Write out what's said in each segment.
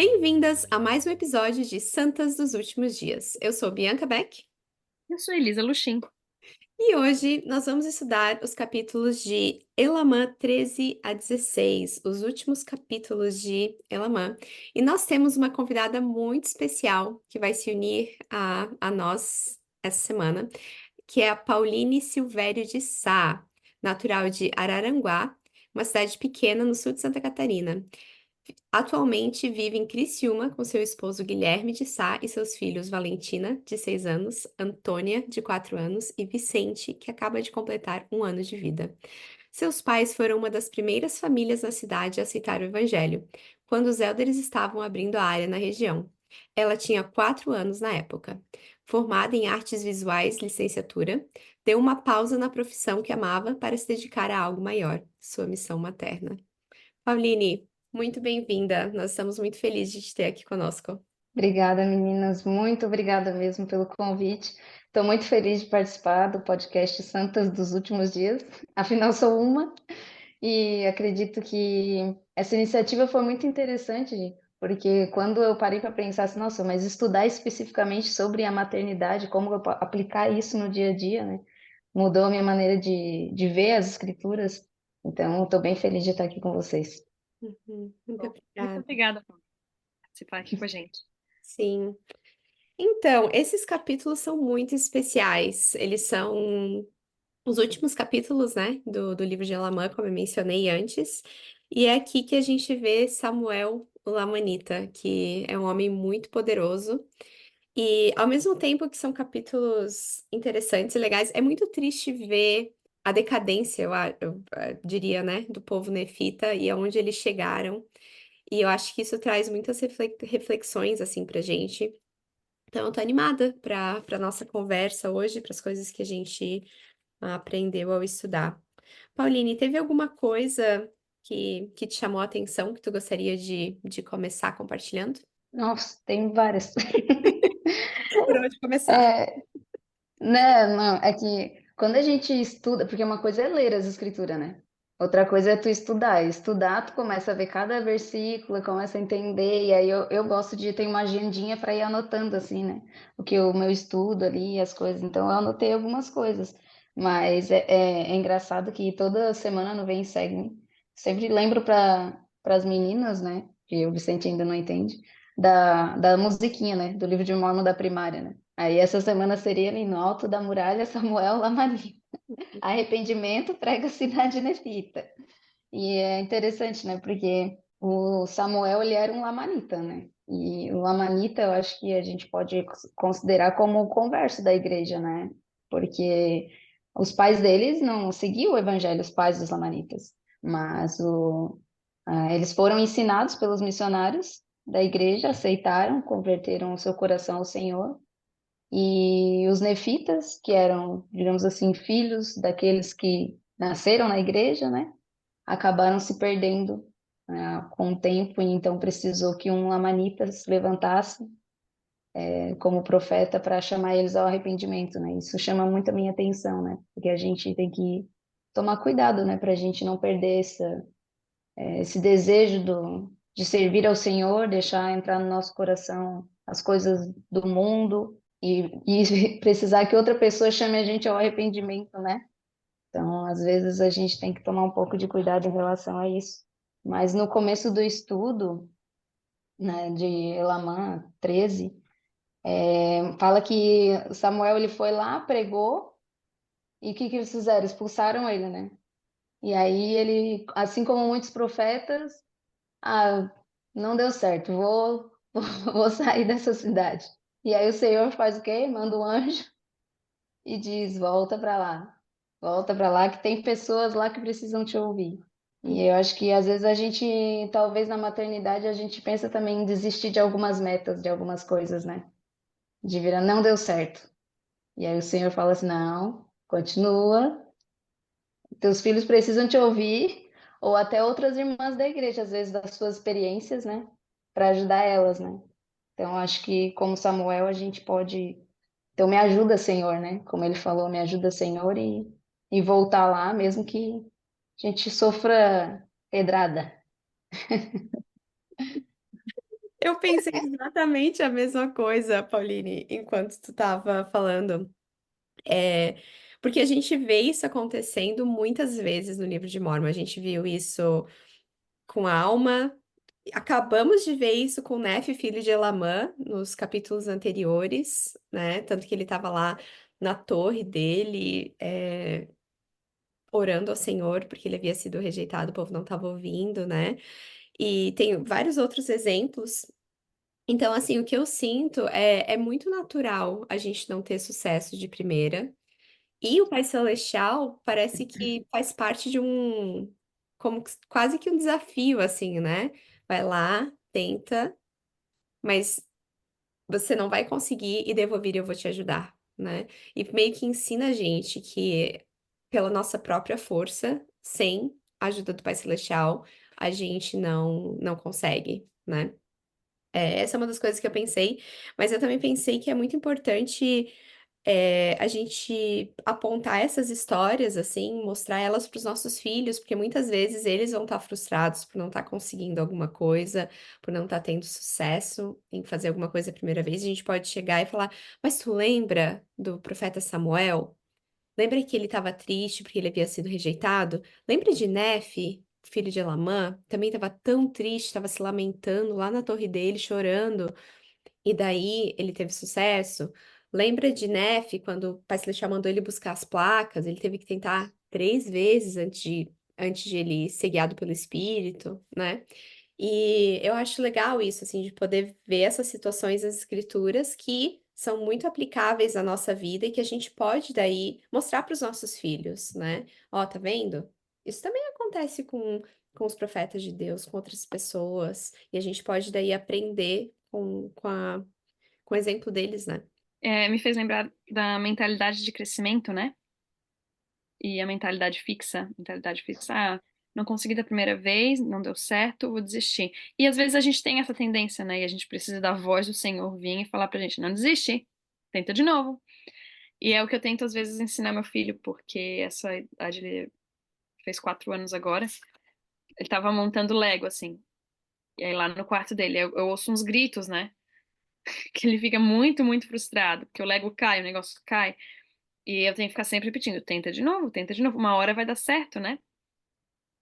Bem-vindas a mais um episódio de Santas dos Últimos Dias. Eu sou Bianca Beck Eu sou Elisa Luxim. e hoje nós vamos estudar os capítulos de Elamã 13 a 16, os últimos capítulos de Elamã. E nós temos uma convidada muito especial que vai se unir a nós essa semana, que é a Pauline Silvério de Sá, natural de Araranguá, uma cidade pequena no sul de Santa Catarina. Atualmente vive em Criciúma com seu esposo Guilherme de Sá e seus filhos Valentina, de 6 anos, Antônia, de 4 anos, e Vicente, que acaba de completar 1 ano de vida. Seus pais foram uma das primeiras famílias na cidade a aceitar o evangelho, quando os élderes estavam abrindo a área na região. Ela tinha 4 anos na época. Formada em artes visuais, licenciatura, deu uma pausa na profissão que amava para se dedicar a algo maior, sua missão materna. Pauline, muito bem-vinda. Nós estamos muito felizes de te ter aqui conosco. Obrigada, meninas. Muito obrigada mesmo pelo convite. Estou muito feliz de participar do podcast Santas dos Últimos Dias. Afinal, sou uma e acredito que essa iniciativa foi muito interessante, porque quando eu parei para pensar assim, nossa, mas estudar especificamente sobre a maternidade, como eu aplicar isso no dia a dia, né? Mudou a minha maneira de ver as escrituras. Então, estou bem feliz de estar aqui com vocês. Muito Bom, muito obrigada. obrigada por participar aqui com a gente. Sim. Então, esses capítulos são muito especiais. Eles são os últimos capítulos, né, do livro de Elamã, como eu mencionei antes. E é aqui que a gente vê Samuel, o Lamanita, que é um homem muito poderoso. E ao mesmo tempo que são capítulos interessantes e legais, é muito triste ver a decadência, eu diria, né, do povo nefita e aonde eles chegaram. E eu acho que isso traz muitas reflexões, assim, pra gente. Então, eu tô animada para nossa conversa hoje, para as coisas que a gente aprendeu ao estudar. Pauline, teve alguma coisa que te chamou a atenção, que tu gostaria de começar compartilhando? Nossa, tem várias. Por onde começar? É, né, não, é que quando a gente estuda, porque uma coisa é ler as escrituras, né? Outra coisa é tu estudar. Estudar, tu começa a ver cada versículo, começa a entender, e aí eu gosto de ter uma agendinha para ir anotando, assim, né? O que o meu estudo ali, as coisas. Então, eu anotei algumas coisas. Mas é engraçado que toda semana no Vem e Segue, sempre lembro para as meninas, né? Que o Vicente ainda não entende, da musiquinha, né? Do livro de Mórmon da primária, né? Aí essa semana seria ali no alto da muralha Samuel Lamani. Arrependimento prega a cidade nefita. E é interessante, né? Porque o Samuel, ele era um lamanita, né? E o lamanita, eu acho que a gente pode considerar como o converso da igreja, né? Porque os pais deles não seguiam o evangelho, os pais dos lamanitas. Mas eles foram ensinados pelos missionários da igreja, aceitaram, converteram o seu coração ao Senhor. E os nefitas, que eram, digamos assim, filhos daqueles que nasceram na igreja, né? Acabaram se perdendo, né, com o tempo, e então precisou que um lamanita se levantasse, como profeta para chamar eles ao arrependimento, né? Isso chama muito a minha atenção, né? Porque a gente tem que tomar cuidado, né? Para a gente não perder esse desejo de servir ao Senhor, deixar entrar no nosso coração as coisas do mundo e precisar que outra pessoa chame a gente ao arrependimento, né? Então, às vezes a gente tem que tomar um pouco de cuidado em relação a isso. Mas no começo do estudo, né, de Elamã 13, fala que Samuel ele foi lá, pregou, e o que que eles fizeram? Expulsaram ele, né? E aí ele, assim como muitos profetas, ah, não deu certo, vou sair dessa cidade. E aí o Senhor faz o quê? Manda um anjo e diz: volta para lá, que tem pessoas lá que precisam te ouvir. E eu acho que às vezes a gente, talvez na maternidade, a gente pensa também em desistir de algumas metas, de algumas coisas, né? De virar, não deu certo. E aí o Senhor fala assim: não, continua, teus filhos precisam te ouvir, ou até outras irmãs da igreja, às vezes das suas experiências, né? Para ajudar elas, né? Então, acho que como Samuel, a gente pode. Então, me ajuda, Senhor, né? Como ele falou, me ajuda, Senhor, e voltar lá, mesmo que a gente sofra pedrada. Eu pensei exatamente a mesma coisa, Pauline, enquanto tu estava falando. É, porque a gente vê isso acontecendo muitas vezes no livro de Mórmon. A gente viu isso com a Alma. Acabamos de ver isso com Nefe, filho de Elamã, nos capítulos anteriores, né? Tanto que ele estava lá na torre dele, orando ao Senhor, porque ele havia sido rejeitado, o povo não estava ouvindo, né? E tem vários outros exemplos. Então, assim, o que eu sinto é muito natural a gente não ter sucesso de primeira. E o Pai Celestial parece que faz parte de um, como quase que um desafio, assim, né? Vai lá, tenta, mas você não vai conseguir e devolver eu vou te ajudar, né? E meio que ensina a gente que pela nossa própria força, sem a ajuda do Pai Celestial, a gente não consegue, né? Essa é uma das coisas que eu pensei, mas eu também pensei que é muito importante a gente apontar essas histórias, assim, mostrar elas para os nossos filhos, porque muitas vezes eles vão estar frustrados por não estar conseguindo alguma coisa, por não estar tendo sucesso em fazer alguma coisa a primeira vez. A gente pode chegar e falar: Mas tu lembra do profeta Samuel? Lembra que ele estava triste porque ele havia sido rejeitado? Lembra de Nefe, filho de Elamã? Também estava tão triste, estava se lamentando lá na torre dele, chorando. E daí ele teve sucesso. Lembra de Nefe, quando o Pai Celestial mandou ele buscar as placas? Ele teve que tentar 3 vezes antes de ele ser guiado pelo Espírito, né? E eu acho legal isso, assim, de poder ver essas situações das Escrituras que são muito aplicáveis à nossa vida e que a gente pode daí mostrar para os nossos filhos, né? Ó, tá vendo? Isso também acontece com os profetas de Deus, com outras pessoas, e a gente pode daí aprender com o exemplo deles, né? Me fez lembrar da mentalidade de crescimento, né? E a mentalidade fixa, não consegui da primeira vez, não deu certo, vou desistir. E às vezes a gente tem essa tendência, né? E a gente precisa da voz do Senhor vir e falar pra gente, não desiste, tenta de novo. E é o que eu tento às vezes ensinar meu filho, porque essa idade ele fez 4 anos agora. Ele tava montando Lego, assim. E aí lá no quarto dele, eu ouço uns gritos, né? Que ele fica muito, muito frustrado, porque o Lego cai, o negócio cai. E eu tenho que ficar sempre repetindo, tenta de novo, uma hora vai dar certo, né?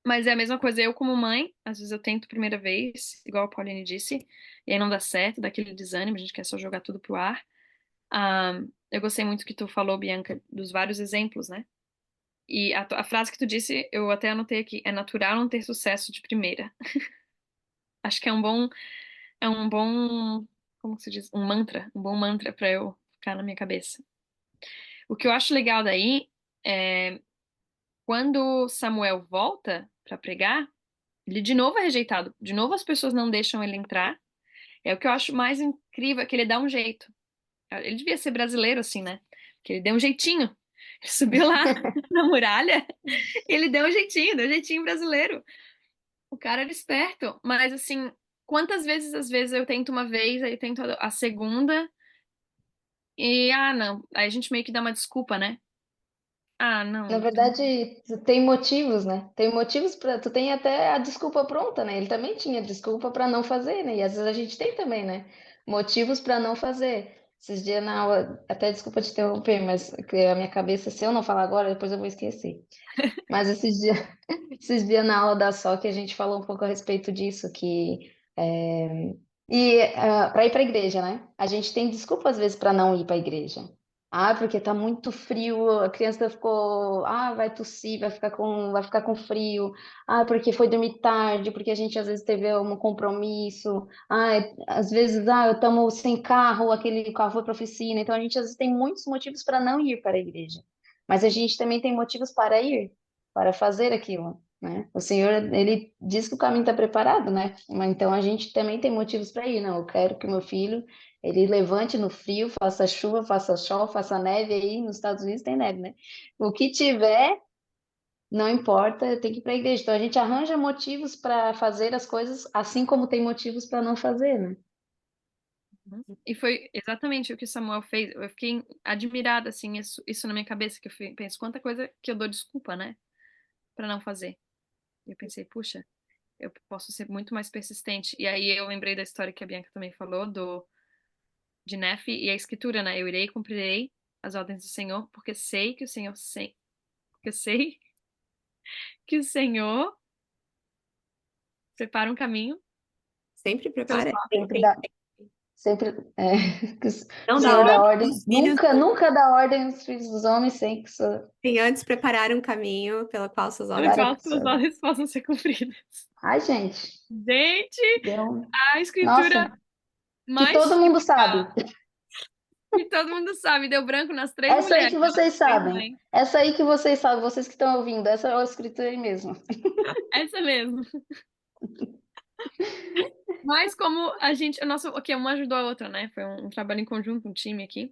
Mas é a mesma coisa, eu como mãe, às vezes eu tento a primeira vez, igual a Pauline disse, e aí não dá certo, dá aquele desânimo, a gente quer só jogar tudo pro ar. Ah, eu gostei muito que tu falou, Bianca, dos vários exemplos, né? E a frase que tu disse, eu até anotei aqui, é natural não ter sucesso de primeira. Acho que é um bom, como que se diz? Um bom mantra pra eu ficar na minha cabeça. O que eu acho legal daí é quando Samuel volta pra pregar, ele de novo é rejeitado. De novo as pessoas não deixam ele entrar. É o que eu acho mais incrível, é que ele dá um jeito. Ele devia ser brasileiro assim, né? Porque ele deu um jeitinho. Ele subiu lá na muralha, ele deu um jeitinho brasileiro. O cara era esperto, mas assim, quantas vezes, às vezes eu tento uma vez, aí eu tento a segunda, e não, aí a gente meio que dá uma desculpa, né? Ah, Na não. verdade, tu tem motivos, né? Tem motivos para, tu tem até a desculpa pronta, né? Ele também tinha desculpa para não fazer, né? E às vezes a gente tem também, né? Motivos para não fazer. Esses dias na aula, até desculpa te interromper, mas que a minha cabeça, se eu não falar agora, depois eu vou esquecer. Mas esses dias na aula da SOC a gente falou um pouco a respeito disso, que para ir para a igreja, né? A gente tem desculpa às vezes para não ir para a igreja. Ah, porque tá muito frio, a criança ficou, vai tossir, vai ficar com frio. Ah, porque foi dormir tarde, porque a gente às vezes teve um compromisso. Ah, às vezes, eu estamos sem carro, aquele carro foi para oficina. Então a gente às vezes tem muitos motivos para não ir para a igreja. Mas a gente também tem motivos para ir, para fazer aquilo, né? O Senhor, ele diz que o caminho está preparado, né? Mas então a gente também tem motivos para ir. Não, eu quero que o meu filho ele levante no frio, faça chuva, faça sol, faça neve. Aí nos Estados Unidos tem neve, né? O que tiver, não importa, tem que ir para a igreja. Então a gente arranja motivos para fazer as coisas, assim como tem motivos para não fazer, né? E foi exatamente o que Samuel fez. Eu fiquei admirada, assim, isso na minha cabeça, que penso, quanta coisa que eu dou desculpa, né, pra não fazer. E eu pensei, puxa. eu posso ser muito mais persistente. E aí eu lembrei da história que a Bianca também falou, de Nefe e a escritura, né? Eu irei e cumprirei as ordens do Senhor, porque sei que o Senhor porque sei que o Senhor prepara um caminho Sempre pelo prepara. qual. Sempre dá, sempre, que o Não dá Senhor dá ordem ordem, dos filhos. nunca dá ordem aos filhos dos homens sem que sua, Tem antes preparar um caminho pela qual suas Pelo ordens. para qual que suas sua... ordens possam ser cumpridas. Ai, gente, Gente, deu... a escritura Nossa, que mais todo mundo sabe. que todo mundo sabe, deu branco nas três Essa aí mulheres, que nas vocês três sabem. mães. Essa aí que vocês sabem, vocês que estão ouvindo. Essa é a escritura aí mesmo. Essa mesmo. Mas como a gente, o nosso, ok, uma ajudou a outra, né? Foi um trabalho em conjunto, um time aqui.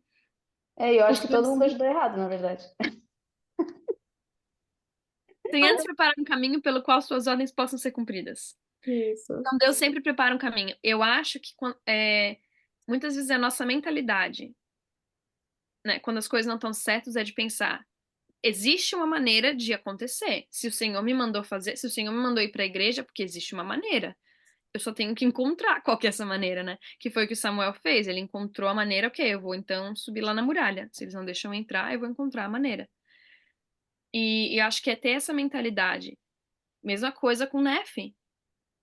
É, eu O acho que todo mundo Francine ajudou errado, na verdade. tem antes preparar um caminho pelo qual suas ordens possam ser cumpridas. Isso. Então Deus sempre prepara um caminho. Eu acho que muitas vezes a nossa mentalidade, né, quando as coisas não estão certas, é de pensar, existe uma maneira de acontecer. Se o Senhor me mandou fazer, se o Senhor me mandou ir para a igreja, porque existe uma maneira. Eu só tenho que encontrar qual que é essa maneira, né? Que foi o que o Samuel fez. Ele encontrou a maneira, ok, eu vou então subir lá na muralha. Se eles não deixam eu entrar, eu vou encontrar a maneira. E acho que é ter essa mentalidade. Mesma coisa com Nefe,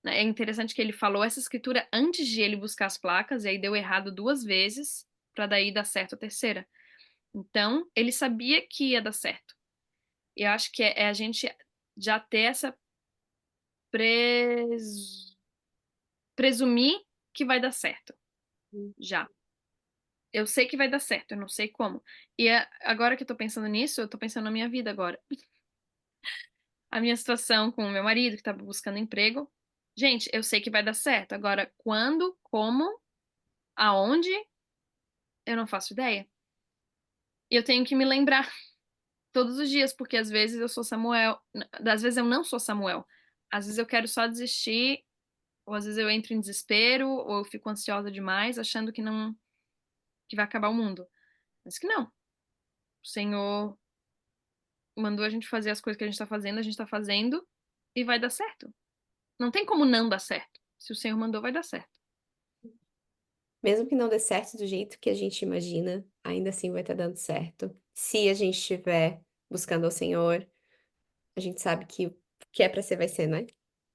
né? É interessante que ele falou essa escritura antes de ele buscar as placas, e aí deu errado duas vezes, para daí dar certo a terceira. Então, ele sabia que ia dar certo. E eu acho que é a gente já ter essa pres... presumir que vai dar certo. Já. Eu sei que vai dar certo, eu não sei como. E agora que eu tô pensando nisso, eu tô pensando na minha vida agora. A minha situação com o meu marido, que tá buscando emprego. Gente, eu sei que vai dar certo. Agora, quando, como, aonde, eu não faço ideia. E eu tenho que me lembrar todos os dias, porque às vezes eu sou Samuel, às vezes eu não sou Samuel. Às vezes eu quero só desistir, ou às vezes eu entro em desespero, ou eu fico ansiosa demais, achando que não, que vai acabar o mundo. Mas que não. O Senhor mandou a gente fazer as coisas que a gente tá fazendo e vai dar certo. Não tem como não dar certo. Se o Senhor mandou, vai dar certo. Mesmo que não dê certo do jeito que a gente imagina, ainda assim vai estar dando certo. Se a gente estiver buscando ao Senhor, a gente sabe que o que é para ser vai ser, né?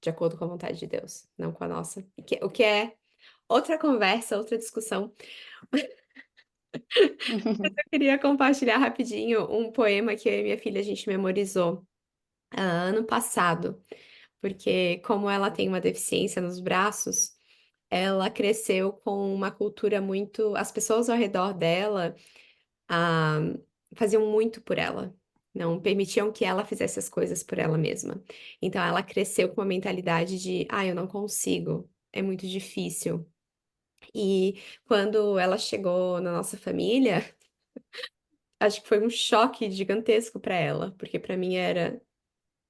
De acordo com a vontade de Deus, não com a nossa. O que é outra conversa, outra discussão. Eu queria compartilhar rapidinho um poema que eu e minha filha a gente memorizou ano passado, porque como ela tem uma deficiência nos braços, ela cresceu com uma cultura muito. As pessoas ao redor dela ah, faziam muito por ela. Não permitiam que ela fizesse as coisas por ela mesma. Então ela cresceu com uma mentalidade de, eu não consigo, é muito difícil. E quando ela chegou na nossa família, acho que foi um choque gigantesco para ela, porque para mim era,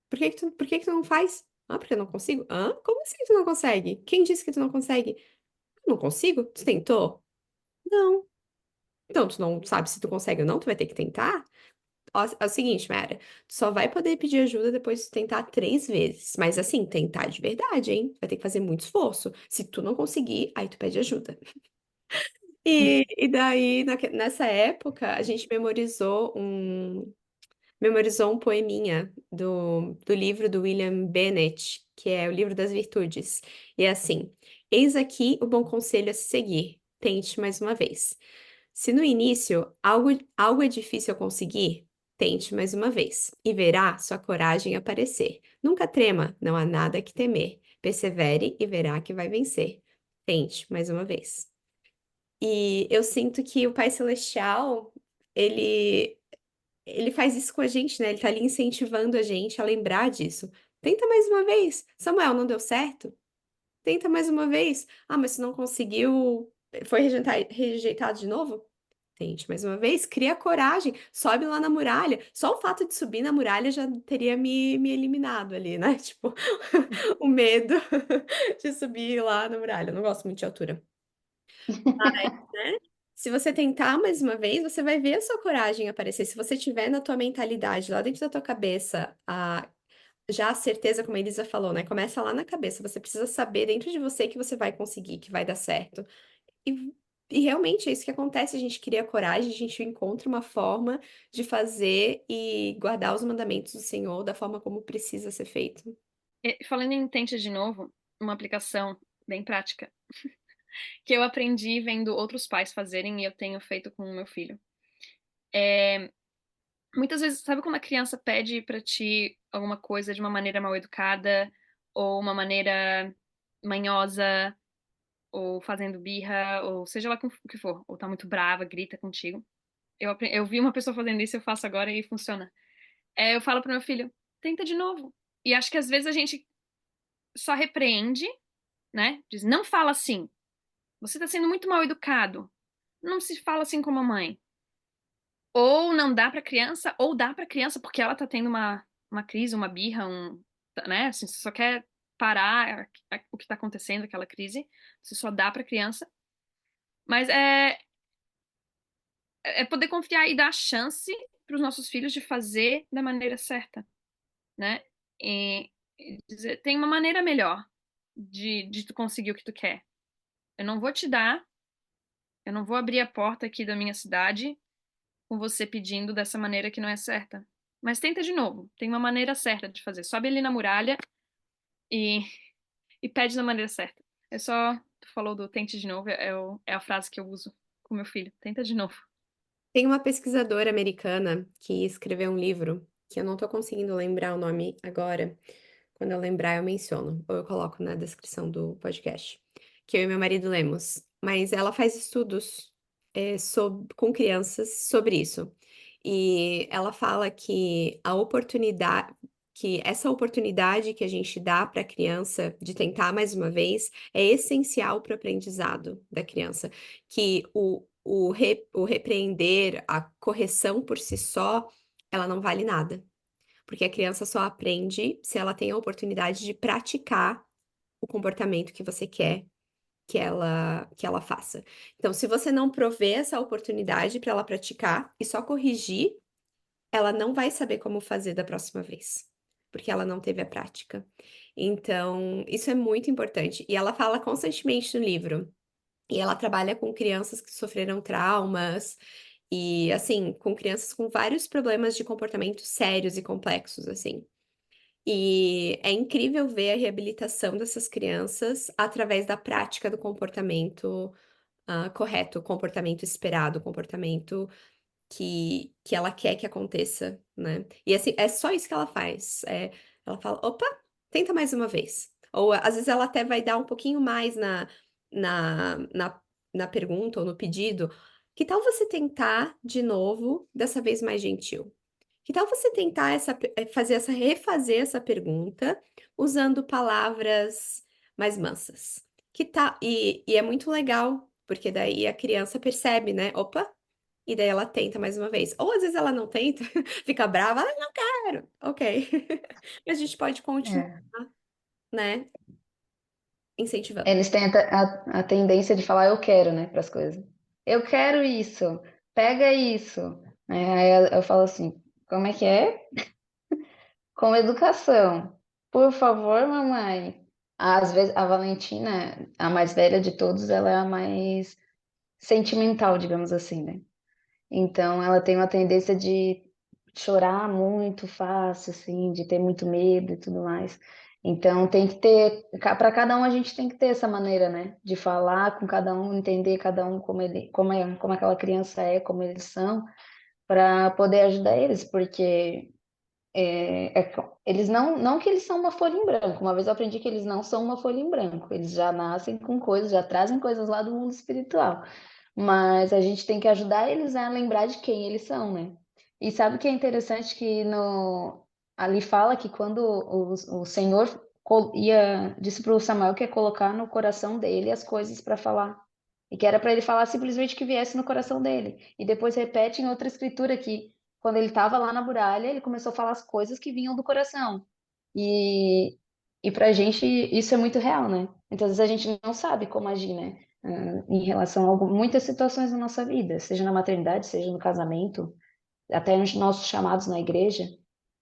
por que que tu não faz? Ah, porque eu não consigo? Ah, como assim tu não consegue? Quem disse que tu não consegue? Eu não consigo? Tu tentou? Não. Então, tu não sabe se tu consegue ou não, tu vai ter que tentar. Ó, é o seguinte, Mara, tu só vai poder pedir ajuda depois de tu tentar 3 vezes. Mas assim, tentar de verdade, hein? Vai ter que fazer muito esforço. Se tu não conseguir, aí tu pede ajuda. E daí, nessa época, a gente memorizou um poeminha do livro do William Bennett, que é o livro das virtudes. E é assim: eis aqui o bom conselho a se seguir. Tente mais uma vez. Se no início algo é difícil a conseguir, tente mais uma vez e verá sua coragem aparecer. Nunca trema, não há nada que temer. Persevere e verá que vai vencer. Tente mais uma vez. E eu sinto que o Pai Celestial, ele, ele faz isso com a gente, né? Ele tá ali incentivando a gente a lembrar disso. Tenta mais uma vez. Samuel, não deu certo? Tenta mais uma vez. Ah, mas se não conseguiu, foi rejeitado de novo? Tente mais uma vez, cria coragem, sobe lá na muralha. Só o fato de subir na muralha já teria me eliminado ali, né? Tipo, o medo de subir lá na muralha. Eu não gosto muito de altura. Né? Se você tentar mais uma vez, você vai ver a sua coragem aparecer. Se você tiver na tua mentalidade, lá dentro da tua cabeça, já a certeza, como a Elisa falou, né? Começa lá na cabeça. Você precisa saber dentro de você que você vai conseguir, que vai dar certo. E, e realmente é isso que acontece. A gente cria coragem, a gente encontra uma forma de fazer e guardar os mandamentos do Senhor da forma como precisa ser feito. E, falando em Tente de novo, uma aplicação bem prática que eu aprendi vendo outros pais fazerem e eu tenho feito com o meu filho. Muitas vezes, sabe quando a criança pede pra ti alguma coisa de uma maneira mal educada ou uma maneira manhosa ou fazendo birra ou seja lá o que for, ou tá muito brava, grita contigo. Eu vi uma pessoa fazendo isso, eu faço agora e funciona. Eu falo pro meu filho, tenta de novo. E acho que às vezes a gente só repreende, né? Diz, não fala assim. Você tá sendo muito mal educado. Não se fala assim com a mãe. Ou não dá pra criança, ou dá pra criança porque ela tá tendo uma crise, uma birra, né? Assim, você só quer parar o que tá acontecendo, aquela crise. Você só dá pra criança. Mas é poder confiar e dar chance para os nossos filhos de fazer da maneira certa, né? E dizer, tem uma maneira melhor de tu conseguir o que tu quer. Eu não vou te dar, eu não vou abrir a porta aqui da minha cidade com você pedindo dessa maneira que não é certa. Mas tenta de novo. Tem uma maneira certa de fazer. Sobe ali na muralha e, e pede da maneira certa. É só, tu falou do tente de novo, é a frase que eu uso com meu filho. Tenta de novo. Tem uma pesquisadora americana que escreveu um livro, que eu não tô conseguindo lembrar o nome agora. Quando eu lembrar, eu menciono, ou eu coloco na descrição do podcast, que eu e meu marido lemos. Mas ela faz estudos com crianças sobre isso. E ela fala que que essa oportunidade que a gente dá para a criança de tentar mais uma vez é essencial para o aprendizado da criança. Que o repreender, a correção por si só, ela não vale nada. Porque a criança só aprende se ela tem a oportunidade de praticar o comportamento que você quer que ela faça. Então, se você não prover essa oportunidade para ela praticar e só corrigir, ela não vai saber como fazer da próxima vez, porque ela não teve a prática. Então, isso é muito importante. E ela fala constantemente no livro. E ela trabalha com crianças que sofreram traumas e, assim, com crianças com vários problemas de comportamento sérios e complexos, assim. E é incrível ver a reabilitação dessas crianças através da prática do comportamento, correto, o comportamento esperado, o comportamento que ela quer que aconteça, né? E assim, é só isso que ela faz. Ela fala, opa, tenta mais uma vez. Ou às vezes ela até vai dar um pouquinho mais na, na, na pergunta ou no pedido. Que tal você tentar de novo, dessa vez mais gentil? Que tal você tentar refazer essa pergunta usando palavras mais mansas? Que tal? E é muito legal, porque daí a criança percebe, né? Opa, e daí ela tenta mais uma vez. Ou às vezes ela não tenta, fica brava, ah, não quero. Ok. Mas a gente pode continuar, É. né? Incentivando. Eles têm a tendência de falar eu quero, né, para as coisas. Eu quero isso, pega isso. Aí eu falo assim, como é que é? Com educação. Por favor, mamãe. Às vezes a Valentina, a mais velha de todos, ela é a mais sentimental, digamos assim, né? Então ela tem uma tendência de chorar muito fácil, assim, de ter muito medo e tudo mais. Então tem que ter, para cada um a gente tem que ter essa maneira, né? De falar com cada um, entender cada um como aquela criança é, como eles são, para poder ajudar eles, porque eles não que eles são uma folha em branco. Uma vez eu aprendi que eles não são uma folha em branco. Eles já nascem com coisas, já trazem coisas lá do mundo espiritual. Mas a gente tem que ajudar eles a lembrar de quem eles são, né? E sabe o que é interessante que ali fala que quando o Senhor disse para o Samuel que ia colocar no coração dele as coisas para falar. E que era para ele falar simplesmente o que viesse no coração dele. E depois repete em outra escritura que quando ele estava lá na muralha, ele começou a falar as coisas que vinham do coração. E, e para a gente isso é muito real, né? Então, às vezes a gente não sabe como agir, né? Em relação a muitas situações da nossa vida, seja na maternidade, seja no casamento, até nos nossos chamados na igreja.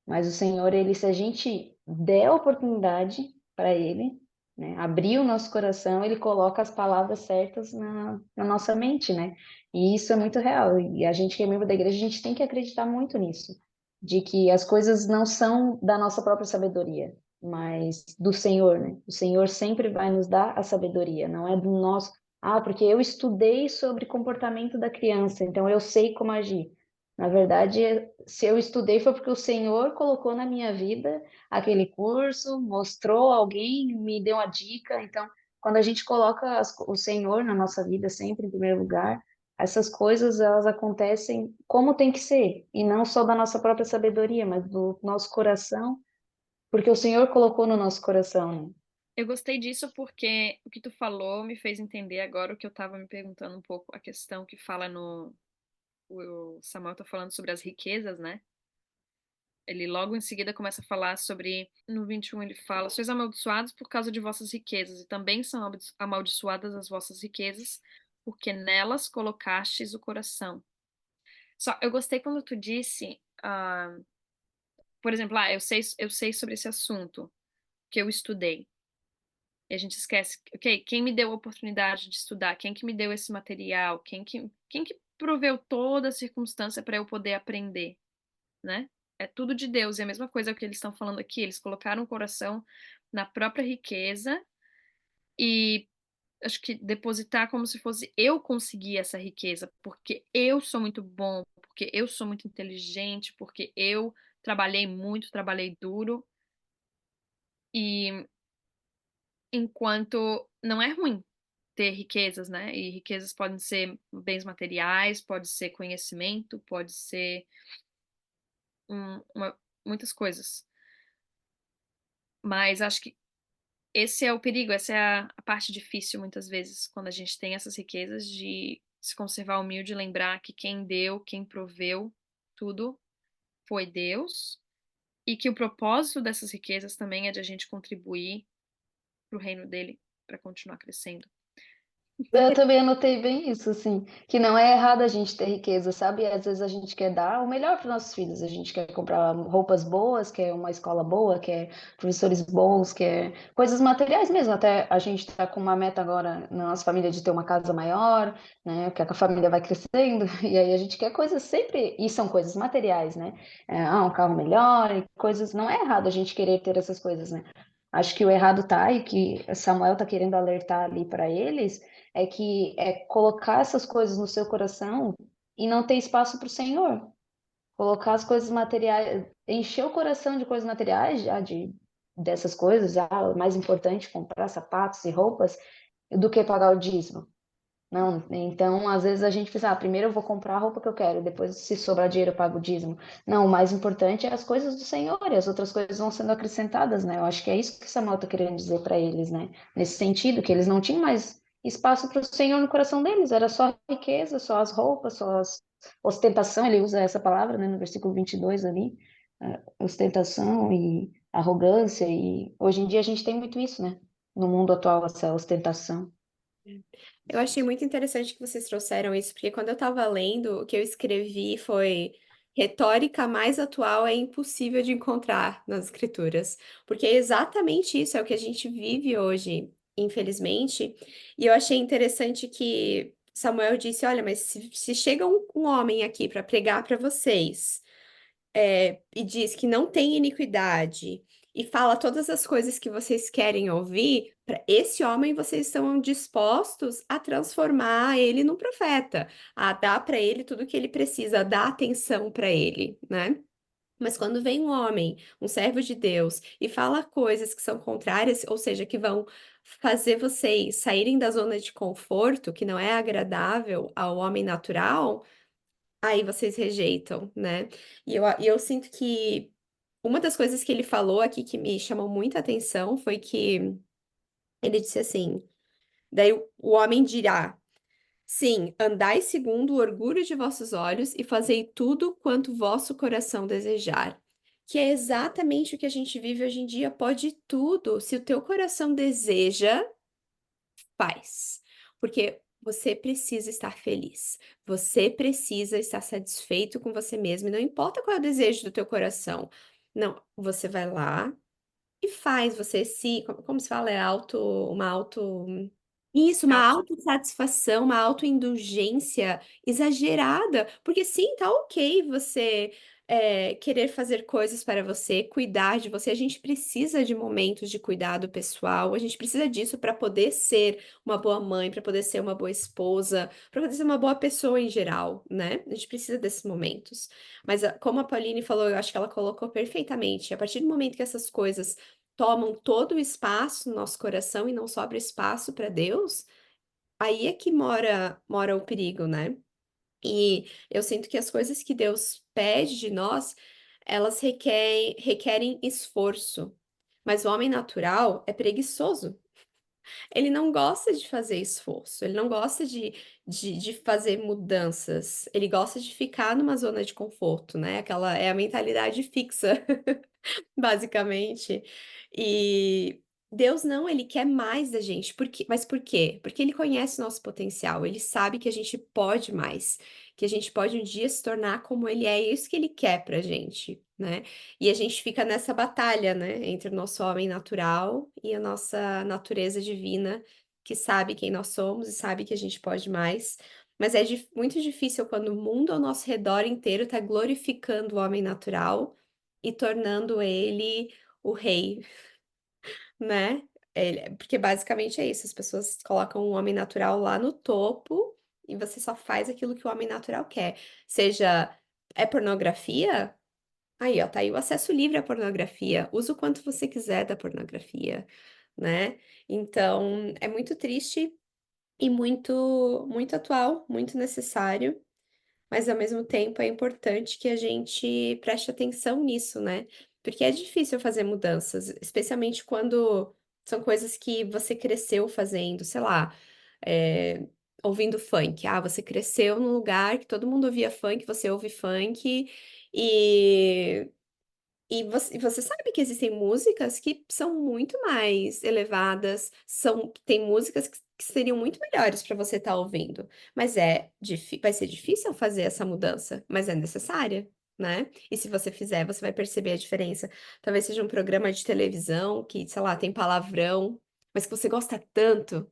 Mas o Senhor, ele, se a gente der a oportunidade para ele, né, abrir o nosso coração, ele coloca as palavras certas na nossa mente, né? E isso é muito real. E a gente que é membro da igreja, a gente tem que acreditar muito nisso, de que as coisas não são da nossa própria sabedoria, mas do Senhor, né? O Senhor sempre vai nos dar a sabedoria, não é do nosso. Ah, porque eu estudei sobre comportamento da criança, então eu sei como agir. Na verdade, se eu estudei foi porque o Senhor colocou na minha vida aquele curso, mostrou alguém, me deu uma dica. Então, quando a gente coloca o Senhor na nossa vida sempre em primeiro lugar, essas coisas elas acontecem como tem que ser, e não só da nossa própria sabedoria, mas do nosso coração, porque o Senhor colocou no nosso coração, né? Eu gostei disso porque o que tu falou me fez entender agora o que eu estava me perguntando um pouco, a questão que fala no. O Samuel tá falando sobre as riquezas, né? Ele logo em seguida começa a falar sobre. No 21 ele fala: Sois amaldiçoados por causa de vossas riquezas, e também são amaldiçoadas as vossas riquezas, porque nelas colocastes o coração. Só, eu gostei quando tu disse, por exemplo, eu sei sobre esse assunto, que eu estudei. E a gente esquece, ok, quem me deu a oportunidade de estudar? Quem que me deu esse material? Quem que proveu toda a circunstância para eu poder aprender, né? É tudo de Deus. E a mesma coisa que eles estão falando aqui. Eles colocaram o coração na própria riqueza e acho que depositar como se fosse eu conseguir essa riqueza, porque eu sou muito bom, porque eu sou muito inteligente, porque eu trabalhei muito, trabalhei duro. E enquanto não é ruim ter riquezas, né? E riquezas podem ser bens materiais, pode ser conhecimento, pode ser muitas coisas. Mas acho que esse é o perigo, essa é a parte difícil muitas vezes, quando a gente tem essas riquezas, de se conservar humilde, lembrar que quem deu, quem proveu tudo foi Deus, e que o propósito dessas riquezas também é de a gente contribuir para o reino dele, para continuar crescendo. Eu também anotei bem isso, assim, que não é errado a gente ter riqueza, sabe? Às vezes a gente quer dar o melhor para os nossos filhos, a gente quer comprar roupas boas, quer uma escola boa, quer professores bons, quer coisas materiais mesmo. Até a gente está com uma meta agora na nossa família de ter uma casa maior, né? Porque a família vai crescendo, e aí a gente quer coisas sempre, e são coisas materiais, né? Um carro melhor, e coisas. Não é errado a gente querer ter essas coisas, né? Acho que o errado tá, e que Samuel tá querendo alertar ali para eles é que é colocar essas coisas no seu coração e não ter espaço para o Senhor. Colocar as coisas materiais, encher o coração de coisas materiais, já dessas coisas, já é mais importante comprar sapatos e roupas do que pagar o dízimo. Não, então às vezes a gente pensa, primeiro eu vou comprar a roupa que eu quero, depois se sobrar dinheiro eu pago o dízimo. Não, o mais importante é as coisas do Senhor, e as outras coisas vão sendo acrescentadas, né? Eu acho que é isso que Samuel está querendo dizer para eles, né? Nesse sentido, que eles não tinham mais espaço para o Senhor no coração deles, era só riqueza, só as roupas, só as ostentação, ele usa essa palavra, né, no versículo 22 ali, ostentação e arrogância, e hoje em dia a gente tem muito isso, né? No mundo atual, essa ostentação. Eu achei muito interessante que vocês trouxeram isso, porque quando eu estava lendo, o que eu escrevi foi: retórica mais atual é impossível de encontrar nas escrituras, porque é exatamente isso, é o que a gente vive hoje, infelizmente. E eu achei interessante que Samuel disse: olha, mas se chega um homem aqui para pregar para vocês, e diz que não tem iniquidade e fala todas as coisas que vocês querem ouvir, para esse homem vocês estão dispostos a transformar ele num profeta, a dar para ele tudo o que ele precisa, a dar atenção para ele, né? Mas quando vem um homem, um servo de Deus, e fala coisas que são contrárias, ou seja, que vão fazer vocês saírem da zona de conforto, que não é agradável ao homem natural, aí vocês rejeitam, né? E eu sinto que uma das coisas que ele falou aqui que me chamou muita atenção foi que ele disse assim: daí o homem dirá, sim, andai segundo o orgulho de vossos olhos e fazei tudo quanto vosso coração desejar. Que é exatamente o que a gente vive hoje em dia, pode tudo. Se o teu coração deseja, faz. Porque você precisa estar feliz. Você precisa estar satisfeito com você mesmo. E não importa qual é o desejo do teu coração. Não, você vai lá. e faz você se, como se fala, uma auto, isso, uma Auto- autossatisfação, uma autoindulgência exagerada, porque sim, tá ok você querer fazer coisas para você, cuidar de você, a gente precisa de momentos de cuidado pessoal, a gente precisa disso para poder ser uma boa mãe, para poder ser uma boa esposa, para poder ser uma boa pessoa em geral, né? A gente precisa desses momentos. Mas como a Pauline falou, eu acho que ela colocou perfeitamente. A partir do momento que essas coisas tomam todo o espaço no nosso coração e não sobra espaço para Deus, aí é que mora o perigo, né? E eu sinto que as coisas que Deus pede de nós, elas requerem esforço. Mas o homem natural é preguiçoso. Ele não gosta de fazer esforço, ele não gosta de fazer mudanças, ele gosta de ficar numa zona de conforto, né? Aquela é a mentalidade fixa, basicamente. E Deus não, ele quer mais da gente. Mas por quê? Porque ele conhece o nosso potencial, ele sabe que a gente pode mais, que a gente pode um dia se tornar como ele é, e é isso que ele quer pra gente, né? E a gente fica nessa batalha, né, entre o nosso homem natural e a nossa natureza divina, que sabe quem nós somos e sabe que a gente pode mais. Mas é muito difícil quando o mundo ao nosso redor inteiro está glorificando o homem natural e tornando ele o rei, né? Porque basicamente é isso, as pessoas colocam o homem natural lá no topo e você só faz aquilo que o homem natural quer. Seja pornografia, aí ó, tá aí o acesso livre à pornografia. Usa o quanto você quiser da pornografia, né? Então, é muito triste e muito atual, muito necessário, mas ao mesmo tempo é importante que a gente preste atenção nisso, né? Porque é difícil fazer mudanças, especialmente quando são coisas que você cresceu fazendo, sei lá, é, ouvindo funk. Ah, você cresceu num lugar que todo mundo ouvia funk, você ouve funk, e você sabe que existem músicas que são muito mais elevadas, tem músicas que seriam muito melhores para você estar ouvindo, mas vai ser difícil fazer essa mudança, mas é necessária, né? E se você fizer, você vai perceber a diferença. Talvez seja um programa de televisão que, sei lá, tem palavrão, mas que você gosta tanto,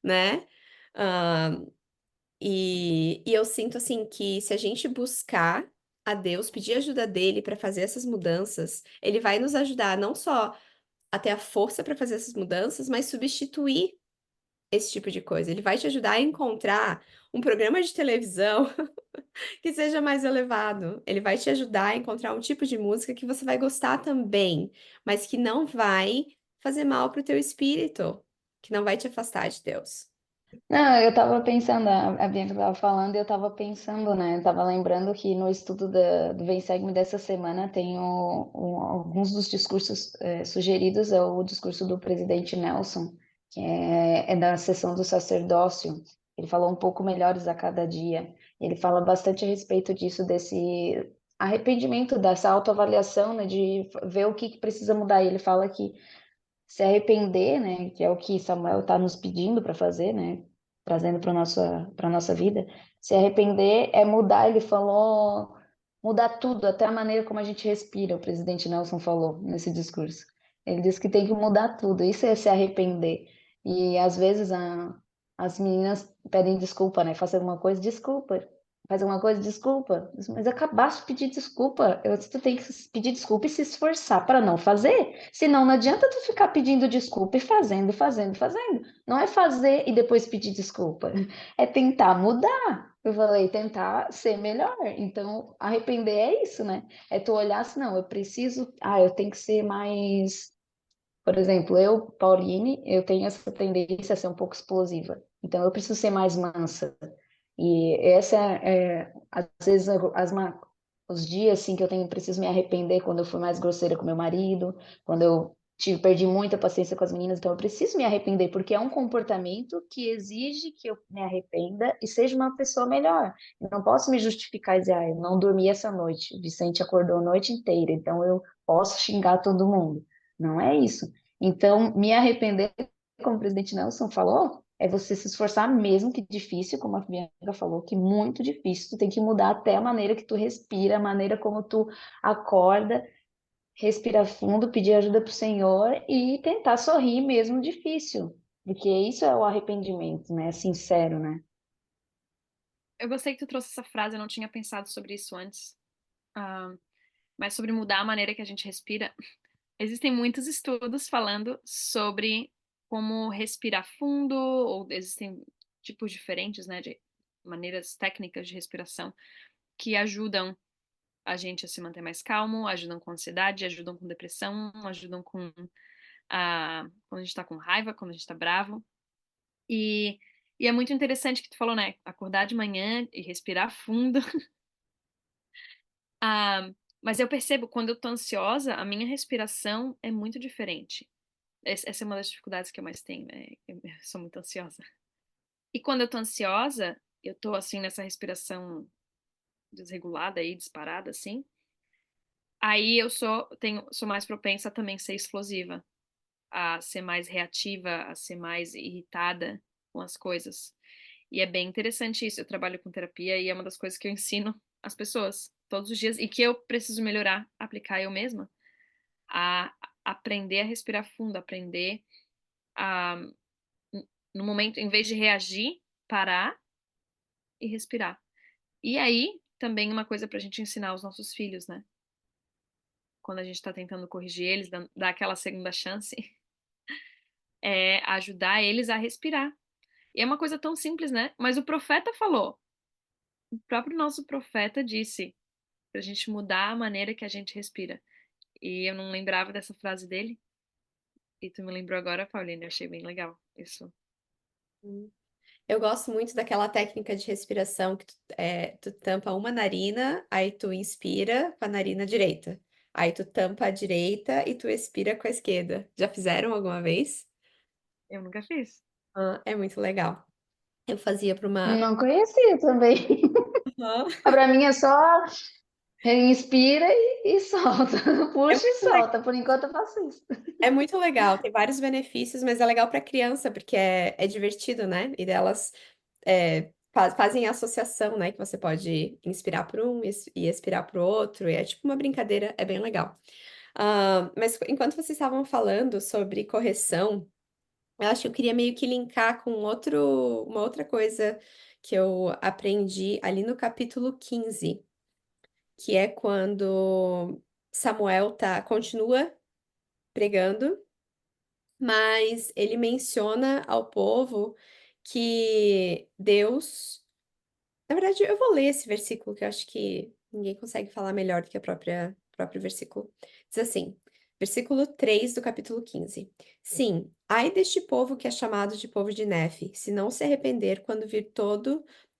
né? Ah, e eu sinto assim que se a gente buscar a Deus, pedir ajuda dele para fazer essas mudanças, ele vai nos ajudar não só a ter a força para fazer essas mudanças, mas substituir esse tipo de coisa. Ele vai te ajudar a encontrar um programa de televisão que seja mais elevado. Ele vai te ajudar a encontrar um tipo de música que você vai gostar também, mas que não vai fazer mal para o teu espírito, que não vai te afastar de Deus. Não, eu tava pensando, a Bianca tava falando, e eu tava pensando, né? Eu tava lembrando que no estudo do Vem Segue-me dessa semana tem alguns dos discursos sugeridos, é o discurso do presidente Nelson, que é da sessão do sacerdócio. Ele falou um pouco melhores a cada dia. Ele fala bastante a respeito disso, desse arrependimento, dessa autoavaliação, né? De ver o que precisa mudar. E ele fala que se arrepender, né, que é o que Samuel está nos pedindo para fazer, né, trazendo para nossa vida, se arrepender é mudar, ele falou, mudar tudo, até a maneira como a gente respira, o presidente Nelson falou nesse discurso. Ele disse que tem que mudar tudo, isso é se arrepender. E às vezes as meninas pedem desculpa, né, faz alguma coisa, desculpa. Faz alguma coisa, desculpa. Mas acabaste de pedir desculpa. Tu tem que pedir desculpa e se esforçar para não fazer. Senão, não adianta tu ficar pedindo desculpa e fazendo, fazendo, fazendo. Não é fazer e depois pedir desculpa. É tentar mudar. Eu falei, tentar ser melhor. Então, arrepender é isso, né? É tu olhar assim, não, eu preciso. Ah, eu tenho que ser mais. Por exemplo, eu, Pauline, eu tenho essa tendência a ser um pouco explosiva. Então, eu preciso ser mais mansa. E essa às vezes, os dias assim que eu tenho, preciso me arrepender quando eu fui mais grosseira com meu marido, quando eu perdi muita paciência com as meninas, então eu preciso me arrepender, porque é um comportamento que exige que eu me arrependa e seja uma pessoa melhor. Eu não posso me justificar e dizer, ah, eu não dormi essa noite, o Vicente acordou a noite inteira, então eu posso xingar todo mundo. Não é isso. Então, me arrepender, como o presidente Nelson falou, é você se esforçar mesmo que difícil, como a Bianca falou, que muito difícil, tu tem que mudar até a maneira que tu respira, a maneira como tu acorda, respirar fundo, pedir ajuda pro Senhor e tentar sorrir mesmo difícil. Porque isso é o arrependimento, né? Sincero, né? Eu gostei que tu trouxe essa frase, eu não tinha pensado sobre isso antes. Ah, mas sobre mudar a maneira que a gente respira. Existem muitos estudos falando sobre como respirar fundo, ou existem tipos diferentes, né, de maneiras técnicas de respiração que ajudam a gente a se manter mais calmo, ajudam com ansiedade, ajudam com depressão, ajudam com quando a gente tá com raiva, quando a gente tá bravo. E, e é muito interessante que tu falou, né? Acordar de manhã e respirar fundo. Ah, mas eu percebo, quando eu tô ansiosa, a minha respiração é muito diferente. Essa é uma das dificuldades que eu mais tenho, né? Eu sou muito ansiosa. E quando eu tô ansiosa, eu tô assim nessa respiração desregulada aí, disparada assim. Aí sou mais propensa a também ser explosiva, a ser mais reativa, a ser mais irritada com as coisas. E é bem interessante isso. Eu trabalho com terapia e é uma das coisas que eu ensino às pessoas todos os dias e que eu preciso melhorar, aplicar eu mesma, a aprender a respirar fundo, aprender a, no momento, em vez de reagir, parar e respirar. E aí, também uma coisa pra gente ensinar aos nossos filhos, né? Quando a gente tá tentando corrigir eles, dar aquela segunda chance, é ajudar eles a respirar. E é uma coisa tão simples, né? Mas o profeta falou, o próprio nosso profeta disse pra gente mudar a maneira que a gente respira. E eu não lembrava dessa frase dele. E tu me lembrou agora, Pauline, eu achei bem legal isso. Eu gosto muito daquela técnica de respiração que tu tampa uma narina, aí tu inspira com a narina direita. Aí tu tampa a direita e tu expira com a esquerda. Já fizeram alguma vez? Eu nunca fiz. Ah, é muito legal. Eu fazia para uma. Não conhecia também. Aham. Pra mim é só inspira e solta. É Puxa e muito legal. solta. Por enquanto eu faço isso. É muito legal, tem vários benefícios, mas é legal para criança, porque é divertido, né? E delas fazem a associação, né? Que você pode inspirar por um e expirar para o outro, e é tipo uma brincadeira, é bem legal. Ah, mas enquanto vocês estavam falando sobre correção, eu acho que eu queria meio que linkar com uma outra coisa que eu aprendi ali no capítulo 15, que é quando Samuel continua pregando, mas ele menciona ao povo que Deus. Na verdade, eu vou ler esse versículo que eu acho que ninguém consegue falar melhor do que a próprio versículo. Diz assim, versículo 3 do capítulo 15. Sim, ai deste povo que é chamado de povo de Nefe, se não se arrepender quando vir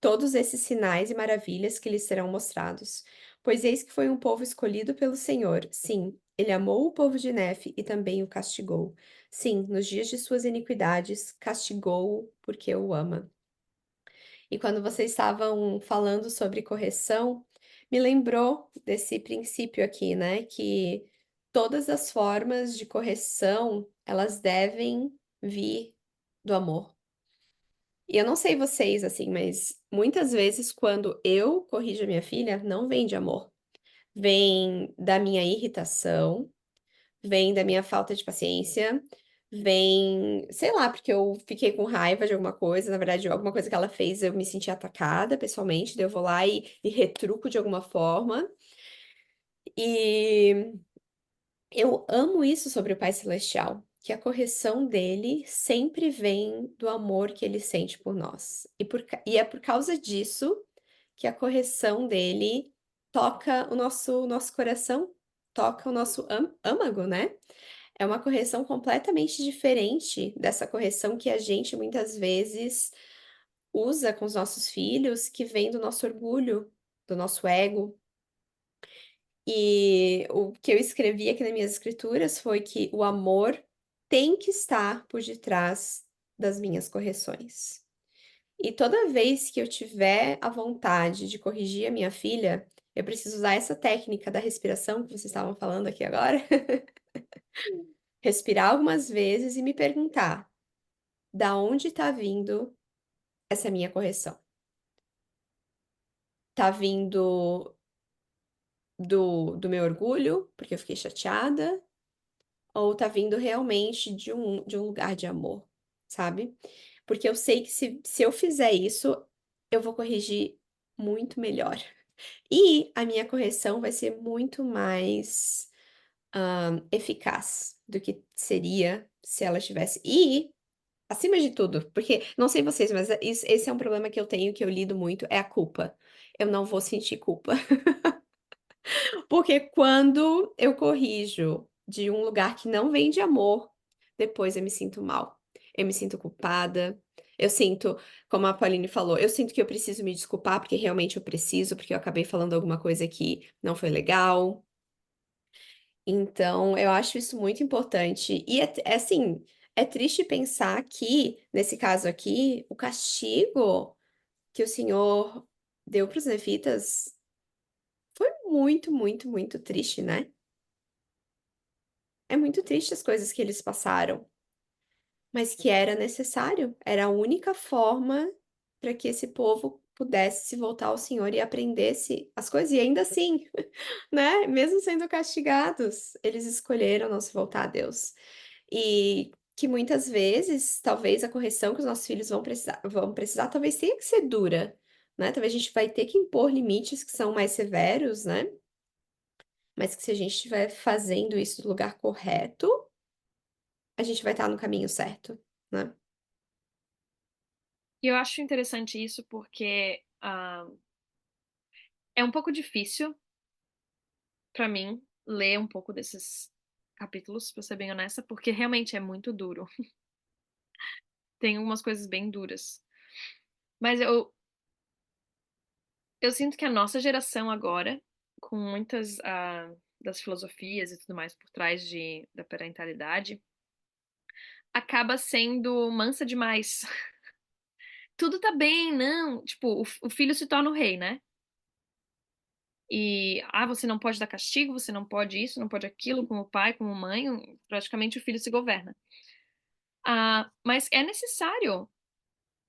todos esses sinais e maravilhas que lhes serão mostrados. Pois eis que foi um povo escolhido pelo Senhor. Sim, ele amou o povo de Nefe e também o castigou. Sim, nos dias de suas iniquidades, castigou-o porque o ama. E quando vocês estavam falando sobre correção, me lembrou desse princípio aqui, né? Que todas as formas de correção, elas devem vir do amor. E eu não sei vocês, assim, mas muitas vezes quando eu corrijo a minha filha, não vem de amor. Vem da minha irritação, vem da minha falta de paciência, vem, sei lá, porque eu fiquei com raiva de alguma coisa, na verdade, alguma coisa que ela fez, eu me senti atacada pessoalmente, daí eu vou lá e retruco de alguma forma. E eu amo isso sobre o Pai Celestial, que a correção dele sempre vem do amor que ele sente por nós. E é por causa disso que a correção dele toca o nosso coração, toca o nosso âmago, né? É uma correção completamente diferente dessa correção que a gente muitas vezes usa com os nossos filhos, que vem do nosso orgulho, do nosso ego. E o que eu escrevi aqui nas minhas escrituras foi que o amor tem que estar por detrás das minhas correções. E toda vez que eu tiver a vontade de corrigir a minha filha, eu preciso usar essa técnica da respiração que vocês estavam falando aqui agora. Respirar algumas vezes e me perguntar: da onde está vindo essa minha correção? Tá vindo do meu orgulho, porque eu fiquei chateada, ou tá vindo realmente de um lugar de amor, sabe? Porque eu sei que se eu fizer isso, eu vou corrigir muito melhor. E a minha correção vai ser muito mais eficaz do que seria se ela tivesse. E, acima de tudo, porque não sei vocês, mas esse é um problema que eu tenho, que eu lido muito, é a culpa. Eu não vou sentir culpa. Porque quando eu corrijo de um lugar que não vem de amor, depois eu me sinto mal. Eu me sinto culpada. Eu sinto, como a Pauline falou, eu sinto que eu preciso me desculpar porque realmente eu preciso, porque eu acabei falando alguma coisa que não foi legal. Então, eu acho isso muito importante. E é assim, é triste pensar que, nesse caso aqui, o castigo que o Senhor deu para os levitas foi muito, muito, muito triste, né? É muito triste as coisas que eles passaram, mas que era necessário, era a única forma para que esse povo pudesse se voltar ao Senhor e aprendesse as coisas, e ainda assim, né? Mesmo sendo castigados, eles escolheram não se voltar a Deus. E que muitas vezes, talvez a correção que os nossos filhos vão precisar, talvez tenha que ser dura, né? Talvez a gente vai ter que impor limites que são mais severos, né? Mas que se a gente estiver fazendo isso do lugar correto, a gente vai estar no caminho certo, né? E eu acho interessante isso porque é um pouco difícil pra mim ler um pouco desses capítulos, pra ser bem honesta, porque realmente é muito duro. Tem algumas coisas bem duras. Mas eu sinto que a nossa geração agora, com muitas das filosofias e tudo mais por trás da parentalidade, acaba sendo mansa demais. Tudo tá bem, não. Tipo, o filho se torna o rei, né? E, você não pode dar castigo, você não pode isso, não pode aquilo, como pai, como mãe, praticamente o filho se governa. Mas é necessário,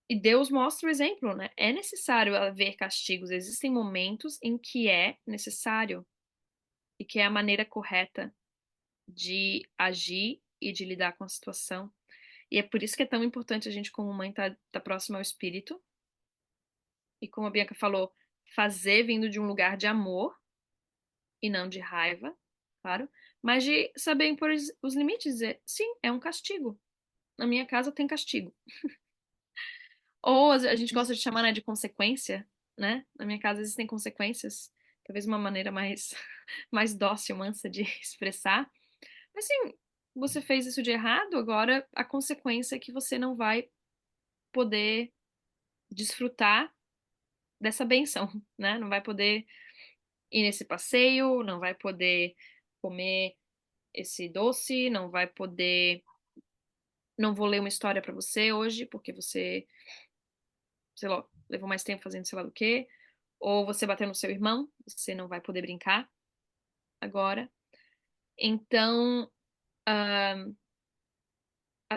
e Deus mostra o exemplo, né? É necessário haver castigos, existem momentos em que é necessário, e que é a maneira correta de agir e de lidar com a situação. E é por isso que é tão importante a gente, como mãe, tá próxima ao espírito, e como a Bianca falou, fazer vindo de um lugar de amor, e não de raiva, claro, mas de saber impor os limites, dizer, sim, é um castigo. Na minha casa tem castigo. Ou a gente gosta de chamar, né, de consequência, né? Na minha casa existem consequências. Talvez uma maneira mais, mais dócil, mansa de expressar. Mas sim, você fez isso de errado, agora a consequência é que você não vai poder desfrutar dessa benção, né? Não vai poder ir nesse passeio, não vai poder comer esse doce, não vai poder. Não vou ler uma história pra você hoje, porque você, sei lá, levou mais tempo fazendo sei lá do quê. Ou você bateu no seu irmão, você não vai poder brincar agora. Então,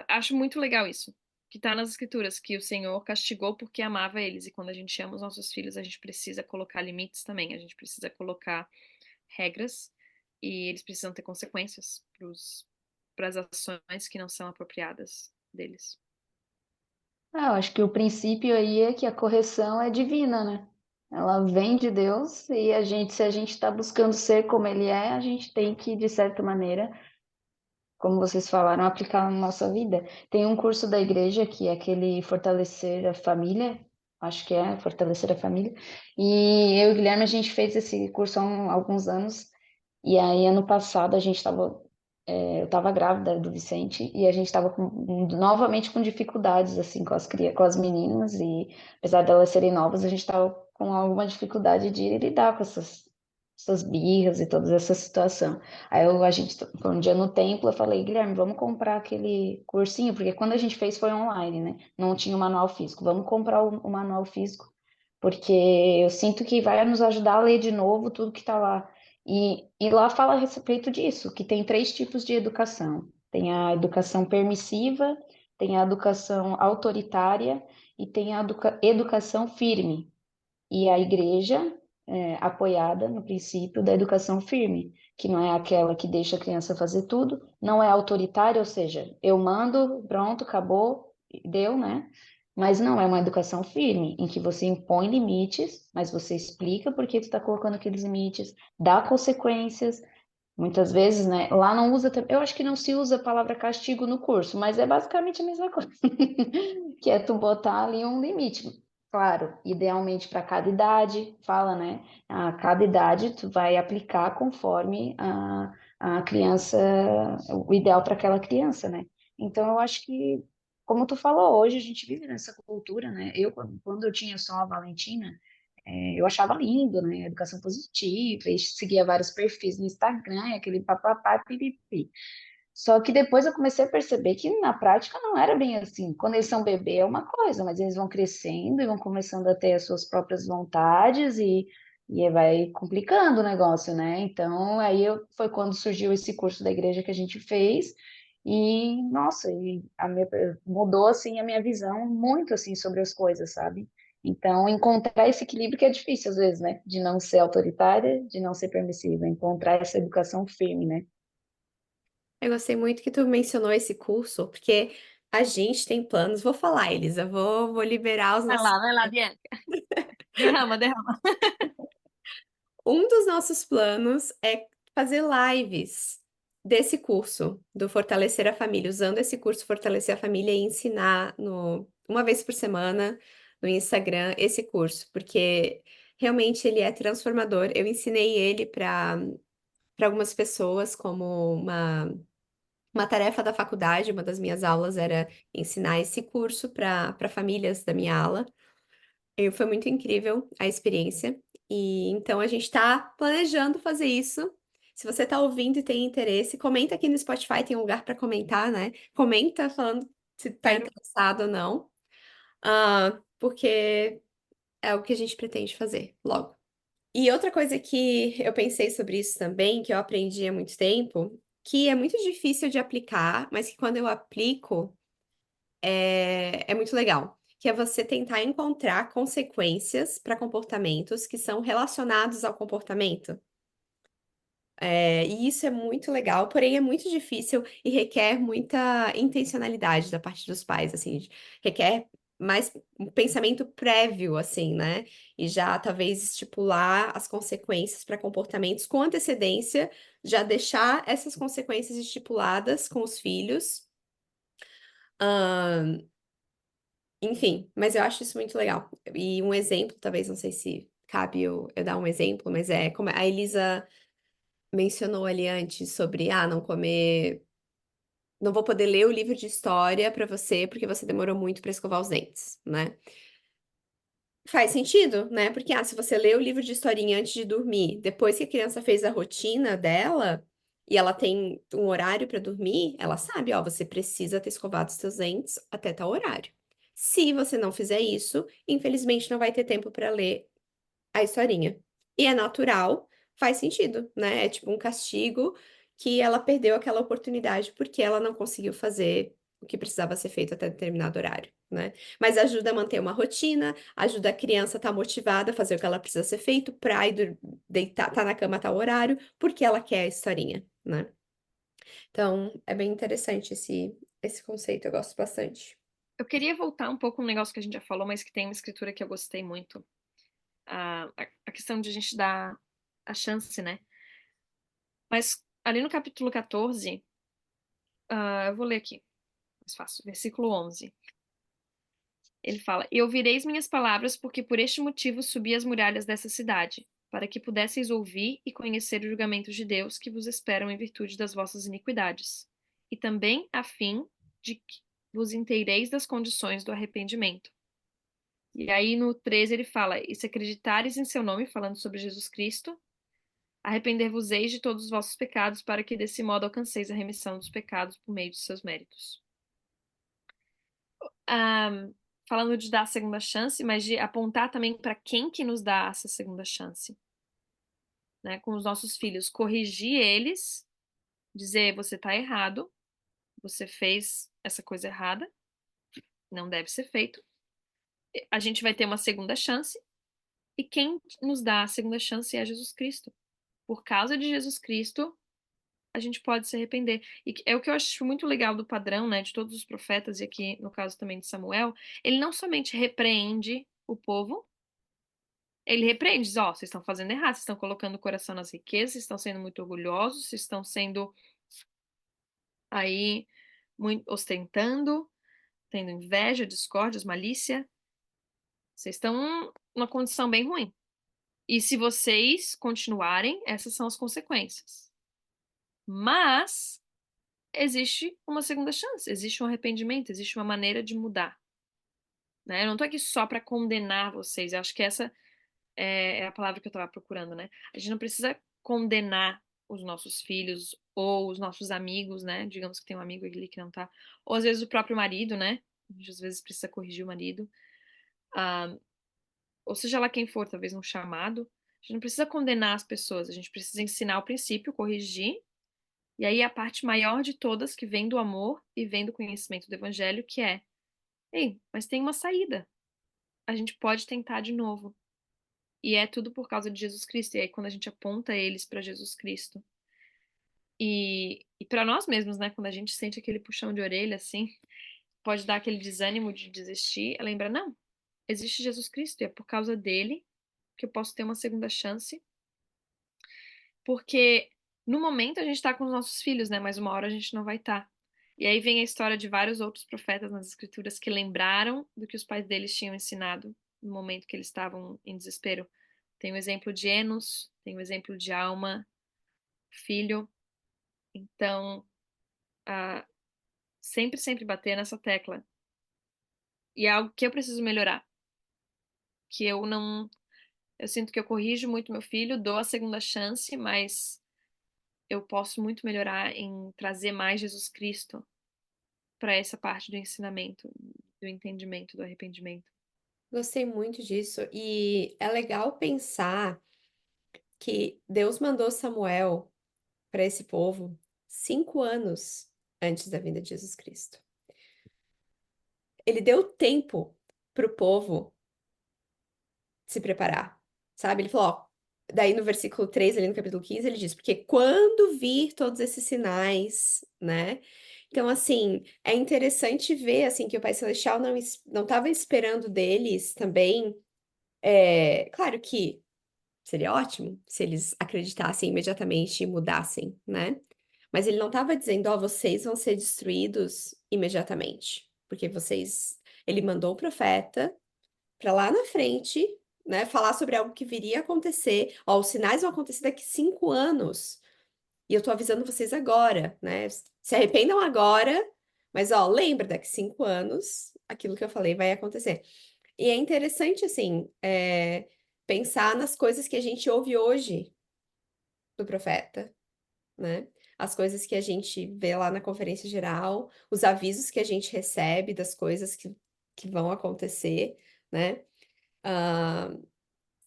acho muito legal isso, que tá nas escrituras, que o Senhor castigou porque amava eles. E quando a gente ama os nossos filhos, a gente precisa colocar limites também, a gente precisa colocar regras e eles precisam ter consequências para as ações que não são apropriadas deles. Eu acho que o princípio aí é que a correção é divina, né? Ela vem de Deus e a gente, se a gente está buscando ser como Ele é, a gente tem que, de certa maneira, como vocês falaram, aplicar na nossa vida. Tem um curso da igreja que é aquele Fortalecer a Família, acho que é Fortalecer a Família, e eu e o Guilherme, a gente fez esse curso há alguns anos, e aí ano passado a gente estava, eu estava grávida do Vicente, e a gente estava novamente com dificuldades, assim, com as meninas, e apesar delas serem novas, a gente estava com alguma dificuldade de lidar com essas birras e toda essa situação. Aí a gente foi um dia no templo, eu falei, Guilherme, vamos comprar aquele cursinho, porque quando a gente fez foi online, né? Não tinha o manual físico. Vamos comprar o manual físico, porque eu sinto que vai nos ajudar a ler de novo tudo que está lá. E lá fala a respeito disso, que tem 3 tipos de educação. Tem a educação permissiva, tem a educação autoritária e tem a educação firme. E a igreja, apoiada no princípio da educação firme, que não é aquela que deixa a criança fazer tudo, não é autoritária, ou seja, eu mando, pronto, acabou, deu, né? Mas não é uma educação firme, em que você impõe limites, mas você explica por que tu está colocando aqueles limites, dá consequências. Muitas vezes, né? Lá não usa, eu acho que não se usa a palavra castigo no curso, mas é basicamente a mesma coisa, que é tu botar ali um limite. Claro, idealmente para cada idade, fala, né? A cada idade tu vai aplicar conforme a criança, o ideal para aquela criança, né? Então eu acho que, como tu falou, hoje a gente vive nessa cultura, né? Eu, quando eu tinha só a Valentina, eu achava lindo, né? Educação positiva, e seguia vários perfis no Instagram, e aquele papapá, pipipi. Só que depois eu comecei a perceber que na prática não era bem assim. Quando eles são bebê é uma coisa, mas eles vão crescendo e vão começando a ter as suas próprias vontades e aí vai complicando o negócio, né? Então, foi quando surgiu esse curso da igreja que a gente fez e, nossa, mudou, assim, a minha visão muito, assim, sobre as coisas, sabe? Então, encontrar esse equilíbrio que é difícil às vezes, né? De não ser autoritária, de não ser permissiva, encontrar essa educação firme, né? Eu gostei muito que tu mencionou esse curso, porque a gente tem planos. Vou falar, Elisa, vou liberar os nossos. Vai lá, Bianca. Derrama, derrama. Um dos nossos planos é fazer lives desse curso, do Fortalecer a Família, usando esse curso Fortalecer a Família e ensinar uma vez por semana no Instagram esse curso, porque realmente ele é transformador. Eu ensinei ele para algumas pessoas como uma tarefa da faculdade. Uma das minhas aulas era ensinar esse curso para famílias da minha ala. E foi muito incrível a experiência. E então a gente está planejando fazer isso. Se você está ouvindo e tem interesse, comenta aqui no Spotify, tem um lugar para comentar, né? Comenta falando se está Quero. interessado ou não. Porque é o que a gente pretende fazer logo. E outra coisa que eu pensei sobre isso também, que eu aprendi há muito tempo, que é muito difícil de aplicar, mas que quando eu aplico é muito legal, que é você tentar encontrar consequências para comportamentos que são relacionados ao comportamento. E isso é muito legal, porém é muito difícil e requer muita intencionalidade da parte dos pais, assim, requer mais um pensamento prévio, assim, né? E já talvez estipular as consequências para comportamentos com antecedência, já deixar essas consequências estipuladas com os filhos. Enfim, mas eu acho isso muito legal. E um exemplo, talvez, não sei se cabe eu dar um exemplo, mas é como a Elisa mencionou ali antes sobre, não comer, não vou poder ler o livro de história pra você porque você demorou muito pra escovar os dentes, né? Faz sentido, né? Porque, se você lê o livro de historinha antes de dormir, depois que a criança fez a rotina dela e ela tem um horário pra dormir, ela sabe, ó, você precisa ter escovado os seus dentes até tal horário. Se você não fizer isso, infelizmente não vai ter tempo pra ler a historinha. E é natural, faz sentido, né? É tipo um castigo que ela perdeu aquela oportunidade porque ela não conseguiu fazer o que precisava ser feito até determinado horário, né? Mas ajuda a manter uma rotina, ajuda a criança a estar motivada a fazer o que ela precisa ser feito pra ir deitar, tá na cama a tal horário, porque ela quer a historinha, né? Então, é bem interessante esse conceito, eu gosto bastante. Eu queria voltar um pouco no negócio que a gente já falou, mas que tem uma escritura que eu gostei muito. A questão de a gente dar a chance, né? Mas ali no capítulo 14, eu vou ler aqui, mais fácil, versículo 11. Ele fala: E ouvireis minhas palavras, porque por este motivo subi as muralhas dessa cidade, para que pudesseis ouvir e conhecer os julgamentos de Deus que vos esperam em virtude das vossas iniquidades, e também a fim de que vos inteireis das condições do arrependimento. E aí no 13 ele fala: E se acreditares em seu nome, falando sobre Jesus Cristo, arrepender-vos-eis de todos os vossos pecados, para que desse modo alcanceis a remissão dos pecados por meio de seus méritos. Ah, falando de dar a segunda chance, mas de apontar também para quem que nos dá essa segunda chance, né? Com os nossos filhos, corrigir eles, dizer você está errado, você fez essa coisa errada, não deve ser feito. A gente vai ter uma segunda chance E quem nos dá a segunda chance é Jesus Cristo. Por causa de Jesus Cristo, a gente pode se arrepender. E é o que eu acho muito legal do padrão, né, de todos os profetas, e aqui no caso também de Samuel, ele não somente repreende o povo, ele repreende, diz, ó, vocês estão fazendo errado, vocês estão colocando o coração nas riquezas, vocês estão sendo muito orgulhosos, vocês estão sendo aí muito ostentando, tendo inveja, discórdias, malícia, vocês estão numa condição bem ruim. E se vocês continuarem, essas são as consequências. Mas existe uma segunda chance, existe um arrependimento, existe uma maneira de mudar. Né? Eu não tô aqui só para condenar vocês, eu acho que essa é a palavra que eu estava procurando, né? A gente não precisa condenar os nossos filhos ou os nossos amigos, né? Digamos que tem um amigo ali que não tá. Ou às vezes o próprio marido, né? A gente às vezes precisa corrigir o marido. Ah, ou seja lá quem for, talvez um chamado. A gente não precisa condenar as pessoas, a gente precisa ensinar o princípio, corrigir. E aí a parte maior de todas que vem do amor e vem do conhecimento do evangelho, que é, ei, mas tem uma saída. A gente pode tentar de novo. E é tudo por causa de Jesus Cristo. E aí quando a gente aponta eles para Jesus Cristo e para nós mesmos, né, quando a gente sente aquele puxão de orelha assim, pode dar aquele desânimo de desistir, lembra, não, existe Jesus Cristo e é por causa dele que eu posso ter uma segunda chance. Porque no momento a gente está com os nossos filhos, né? Mas uma hora a gente não vai estar. E aí vem a história de vários outros profetas nas escrituras que lembraram do que os pais deles tinham ensinado no momento que eles estavam em desespero. Tem o exemplo de Enos, tem o exemplo de Alma, filho. Então, ah, sempre bater nessa tecla. E é algo que eu preciso melhorar. Que eu não. Eu sinto que eu corrijo muito meu filho, dou a segunda chance, mas eu posso muito melhorar em trazer mais Jesus Cristo para essa parte do ensinamento, do entendimento, do arrependimento. Gostei muito disso. E é legal pensar que Deus mandou Samuel para esse povo 5 anos antes da vinda de Jesus Cristo. Ele deu tempo para o povo se preparar, sabe? Ele falou, ó, daí no versículo 3 ali no capítulo 15 ele diz, porque quando vir todos esses sinais, né? Então, assim, é interessante ver, assim, que o Pai Celestial não estava esperando deles também. Claro que seria ótimo se eles acreditassem imediatamente e mudassem, né? Mas ele não estava dizendo, ó, vocês vão ser destruídos imediatamente, porque vocês. Ele mandou o profeta para lá na frente, né, falar sobre algo que viria a acontecer. Ó, os sinais vão acontecer daqui 5 anos. E eu tô avisando vocês agora, né? Se arrependam agora, mas ó, lembra, daqui 5 anos, aquilo que eu falei vai acontecer. E é interessante, assim, pensar nas coisas que a gente ouve hoje do profeta, né? As coisas que a gente vê lá na conferência geral, os avisos que a gente recebe das coisas que vão acontecer, né? Ah,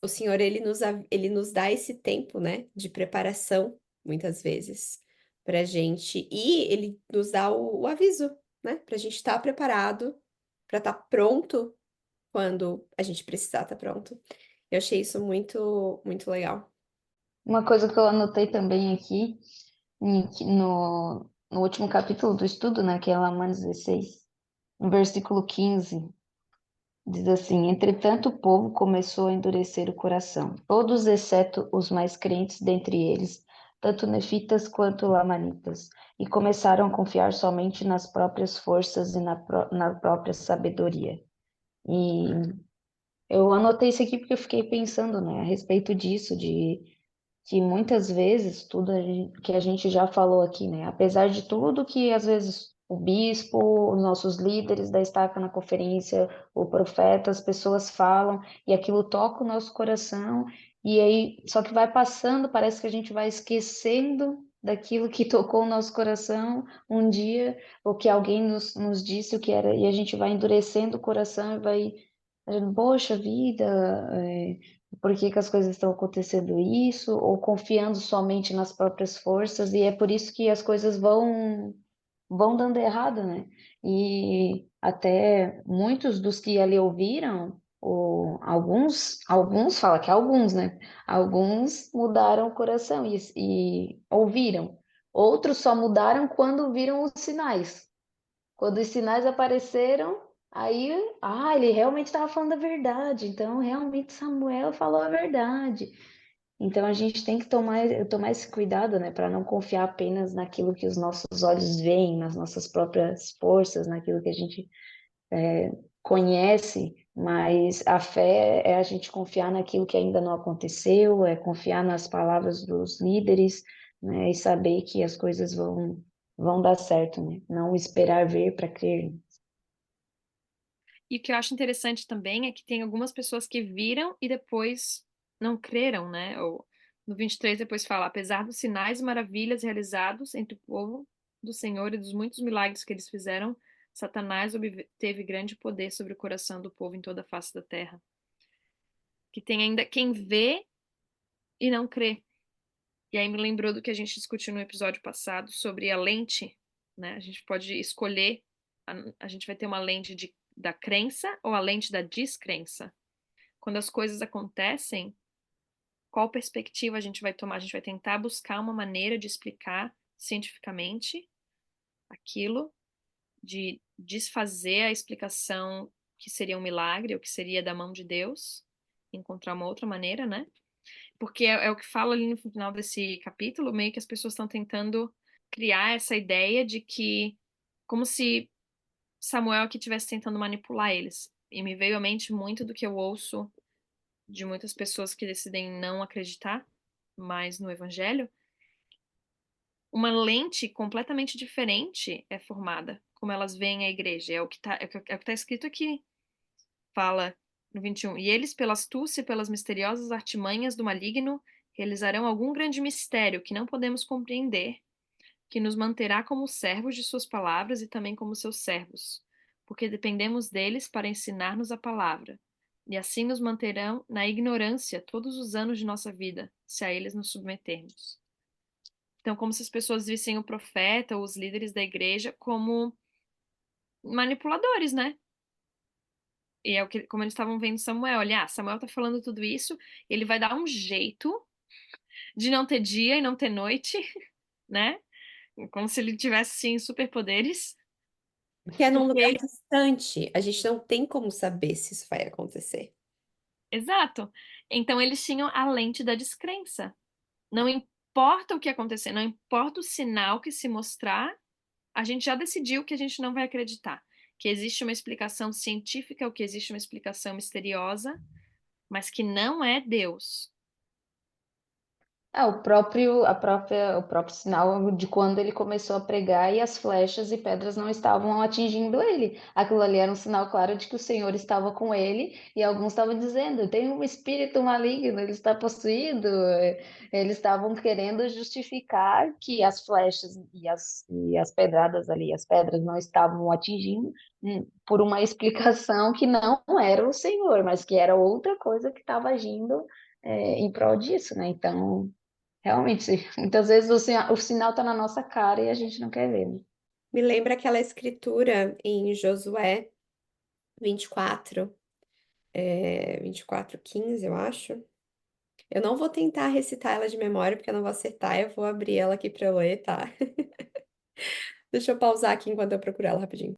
o Senhor, ele nos dá esse tempo, né, de preparação, muitas vezes, pra gente, e ele nos dá o aviso, né, pra gente estar preparado, pra estar pronto quando a gente precisar estar pronto. Eu achei isso muito, muito legal. Uma coisa que eu anotei também aqui, no último capítulo do estudo, né, que é Lamã 16, no versículo 15, diz assim: Entretanto, o povo começou a endurecer o coração, todos exceto os mais crentes dentre eles, tanto nefitas quanto lamanitas, e começaram a confiar somente nas próprias forças e na própria sabedoria. E eu anotei isso aqui porque eu fiquei pensando, né, a respeito disso, de que muitas vezes que a gente já falou aqui, né? Apesar de tudo que às vezes o bispo, os nossos líderes da estaca na conferência, o profeta, as pessoas falam e aquilo toca o nosso coração e aí só que vai passando, parece que a gente vai esquecendo daquilo que tocou o nosso coração um dia, ou que alguém nos disse o que era, e a gente vai endurecendo o coração e vai, poxa vida, por que que as coisas estão acontecendo isso, ou confiando somente nas próprias forças, e é por isso que as coisas vão dando errado, né? E até muitos dos que ali ouviram alguns, fala que alguns, né? Alguns mudaram o coração e ouviram. Outros só mudaram quando viram os sinais. Quando os sinais apareceram, aí, ele realmente estava falando a verdade. Então, realmente Samuel falou a verdade. Então, a gente tem que tomar esse cuidado, né, para não confiar apenas naquilo que os nossos olhos veem, nas nossas próprias forças, naquilo que a gente conhece, mas a fé é a gente confiar naquilo que ainda não aconteceu, é confiar nas palavras dos líderes, né, e saber que as coisas vão dar certo, né? Não esperar ver para crer. E o que eu acho interessante também é que tem algumas pessoas que viram e depois não creram, né? Ou no 23 depois fala, apesar dos sinais e maravilhas realizados entre o povo do Senhor e dos muitos milagres que eles fizeram, Satanás obteve grande poder sobre o coração do povo em toda a face da terra. Que tem ainda quem vê e não crê. E aí me lembrou do que a gente discutiu no episódio passado sobre a lente, né? A gente pode escolher, a gente vai ter uma lente da crença ou a lente da descrença. Quando as coisas acontecem, qual perspectiva a gente vai tomar? A gente vai tentar buscar uma maneira de explicar cientificamente aquilo, de desfazer a explicação que seria um milagre ou que seria da mão de Deus, encontrar uma outra maneira, né? Porque é o que fala ali no final desse capítulo, meio que as pessoas estão tentando criar essa ideia de que, como se Samuel aqui estivesse tentando manipular eles. E me veio à mente muito do que eu ouço de muitas pessoas que decidem não acreditar mais no Evangelho. Uma lente completamente diferente é formada, como elas veem a igreja. É o que tá escrito aqui. Fala no 21. E eles, pela astúcia e pelas misteriosas artimanhas do maligno, realizarão algum grande mistério que não podemos compreender, que nos manterá como servos de suas palavras e também como seus servos, porque dependemos deles para ensinar-nos a palavra. E assim nos manterão na ignorância todos os anos de nossa vida, se a eles nos submetermos. Então, como se as pessoas vissem o profeta ou os líderes da igreja como manipuladores, né? E é como eles estavam vendo Samuel. Olha, Samuel tá falando tudo isso, ele vai dar um jeito de não ter dia e não ter noite, né? Como se ele tivesse, sim, superpoderes. Que é num lugar Porque, distante, a gente não tem como saber se isso vai acontecer. exato. Então eles tinham a lente da descrença. Não importa o que acontecer, não importa o sinal que se mostrar, a gente já decidiu que a gente não vai acreditar. Que existe uma explicação científica, ou que existe uma explicação misteriosa, mas que não é Deus. O próprio sinal de quando ele começou a pregar e as flechas e pedras não estavam atingindo ele. Aquilo ali era um sinal claro de que o Senhor estava com ele e alguns estavam dizendo, tem um espírito maligno, ele está possuído. Eles estavam querendo justificar que as flechas e as pedradas ali, as pedras não estavam atingindo por uma explicação que não era o Senhor, mas que era outra coisa que estava agindo em prol disso, né? Então, realmente, muitas vezes o sinal está na nossa cara e a gente não quer ver, né? Me lembra aquela escritura em Josué 24, 24:15, eu acho. Eu não vou tentar recitar ela de memória, porque eu não vou acertar. Eu vou abrir ela aqui para eu ler, tá? Deixa eu pausar aqui enquanto eu procuro ela rapidinho.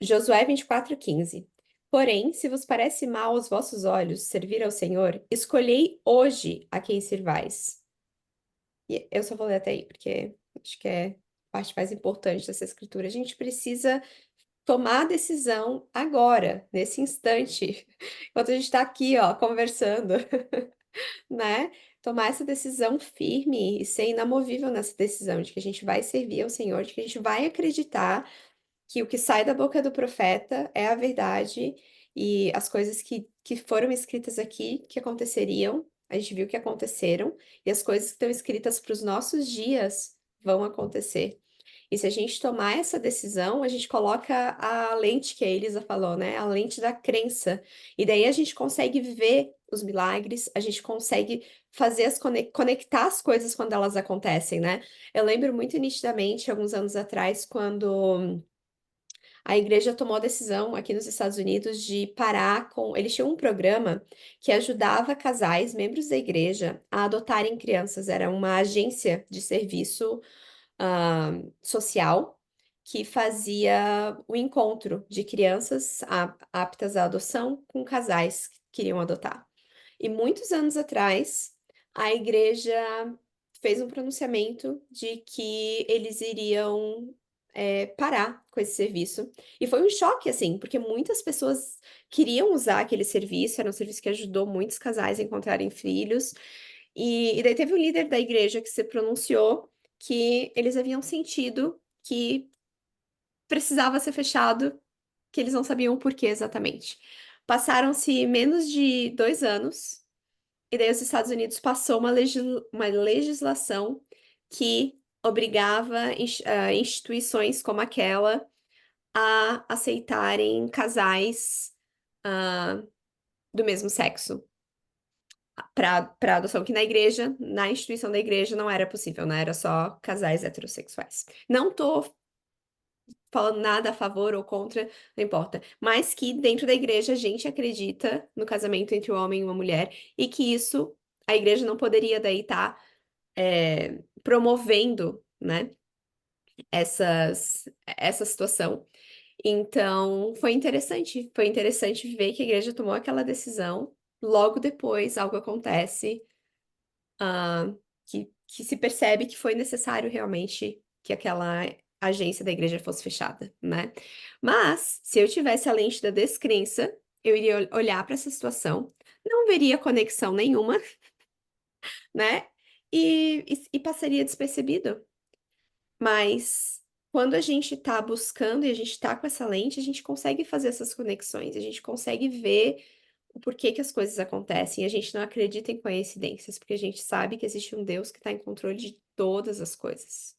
Josué 24:15. Porém, se vos parece mal aos vossos olhos servir ao Senhor, escolhei hoje a quem sirvais. E eu só vou ler até aí, porque acho que é a parte mais importante dessa escritura. A gente precisa tomar a decisão agora, nesse instante, enquanto a gente está aqui, ó, conversando, né? Tomar essa decisão firme e ser inamovível nessa decisão de que a gente vai servir ao Senhor, de que a gente vai acreditar que o que sai da boca do profeta é a verdade e as coisas que foram escritas aqui que aconteceriam, a gente viu que aconteceram, e as coisas que estão escritas para os nossos dias vão acontecer. E se a gente tomar essa decisão, a gente coloca a lente que a Elisa falou, né? A lente da crença. E daí a gente consegue ver os milagres, a gente consegue fazer conectar as coisas quando elas acontecem, né? Eu lembro muito nitidamente, alguns anos atrás, quando a igreja tomou a decisão aqui nos Estados Unidos de parar com. Eles tinham um programa que ajudava casais, membros da igreja, a adotarem crianças. Era uma agência de serviço social que fazia o encontro de crianças aptas à adoção com casais que queriam adotar. E muitos anos atrás, a igreja fez um pronunciamento de que eles iriam parar com esse serviço. E foi um choque, assim, porque muitas pessoas queriam usar aquele serviço, era um serviço que ajudou muitos casais a encontrarem filhos. E daí teve um líder da igreja que se pronunciou que eles haviam sentido que precisava ser fechado, que eles não sabiam o porquê exatamente. Passaram-se menos de 2 anos, e daí os Estados Unidos passou uma legislação que obrigava instituições como aquela a aceitarem casais ah, do mesmo sexo para adoção, que na igreja, na instituição da igreja, não era possível, né? Era só casais heterossexuais. Não tô falando nada a favor ou contra, não importa. Mas que dentro da igreja a gente acredita no casamento entre um homem e uma mulher e que isso, a igreja não poderia daí estar promovendo, né, essa situação. Então, foi interessante ver que a igreja tomou aquela decisão. Logo depois, algo acontece, que se percebe que foi necessário realmente que aquela agência da igreja fosse fechada, né? Mas, se eu tivesse a lente da descrença, eu iria olhar para essa situação, não veria conexão nenhuma, né? E passaria despercebido. Mas quando a gente está buscando e a gente está com essa lente, a gente consegue fazer essas conexões, a gente consegue ver o porquê que as coisas acontecem. A gente não acredita em coincidências, porque a gente sabe que existe um Deus que está em controle de todas as coisas.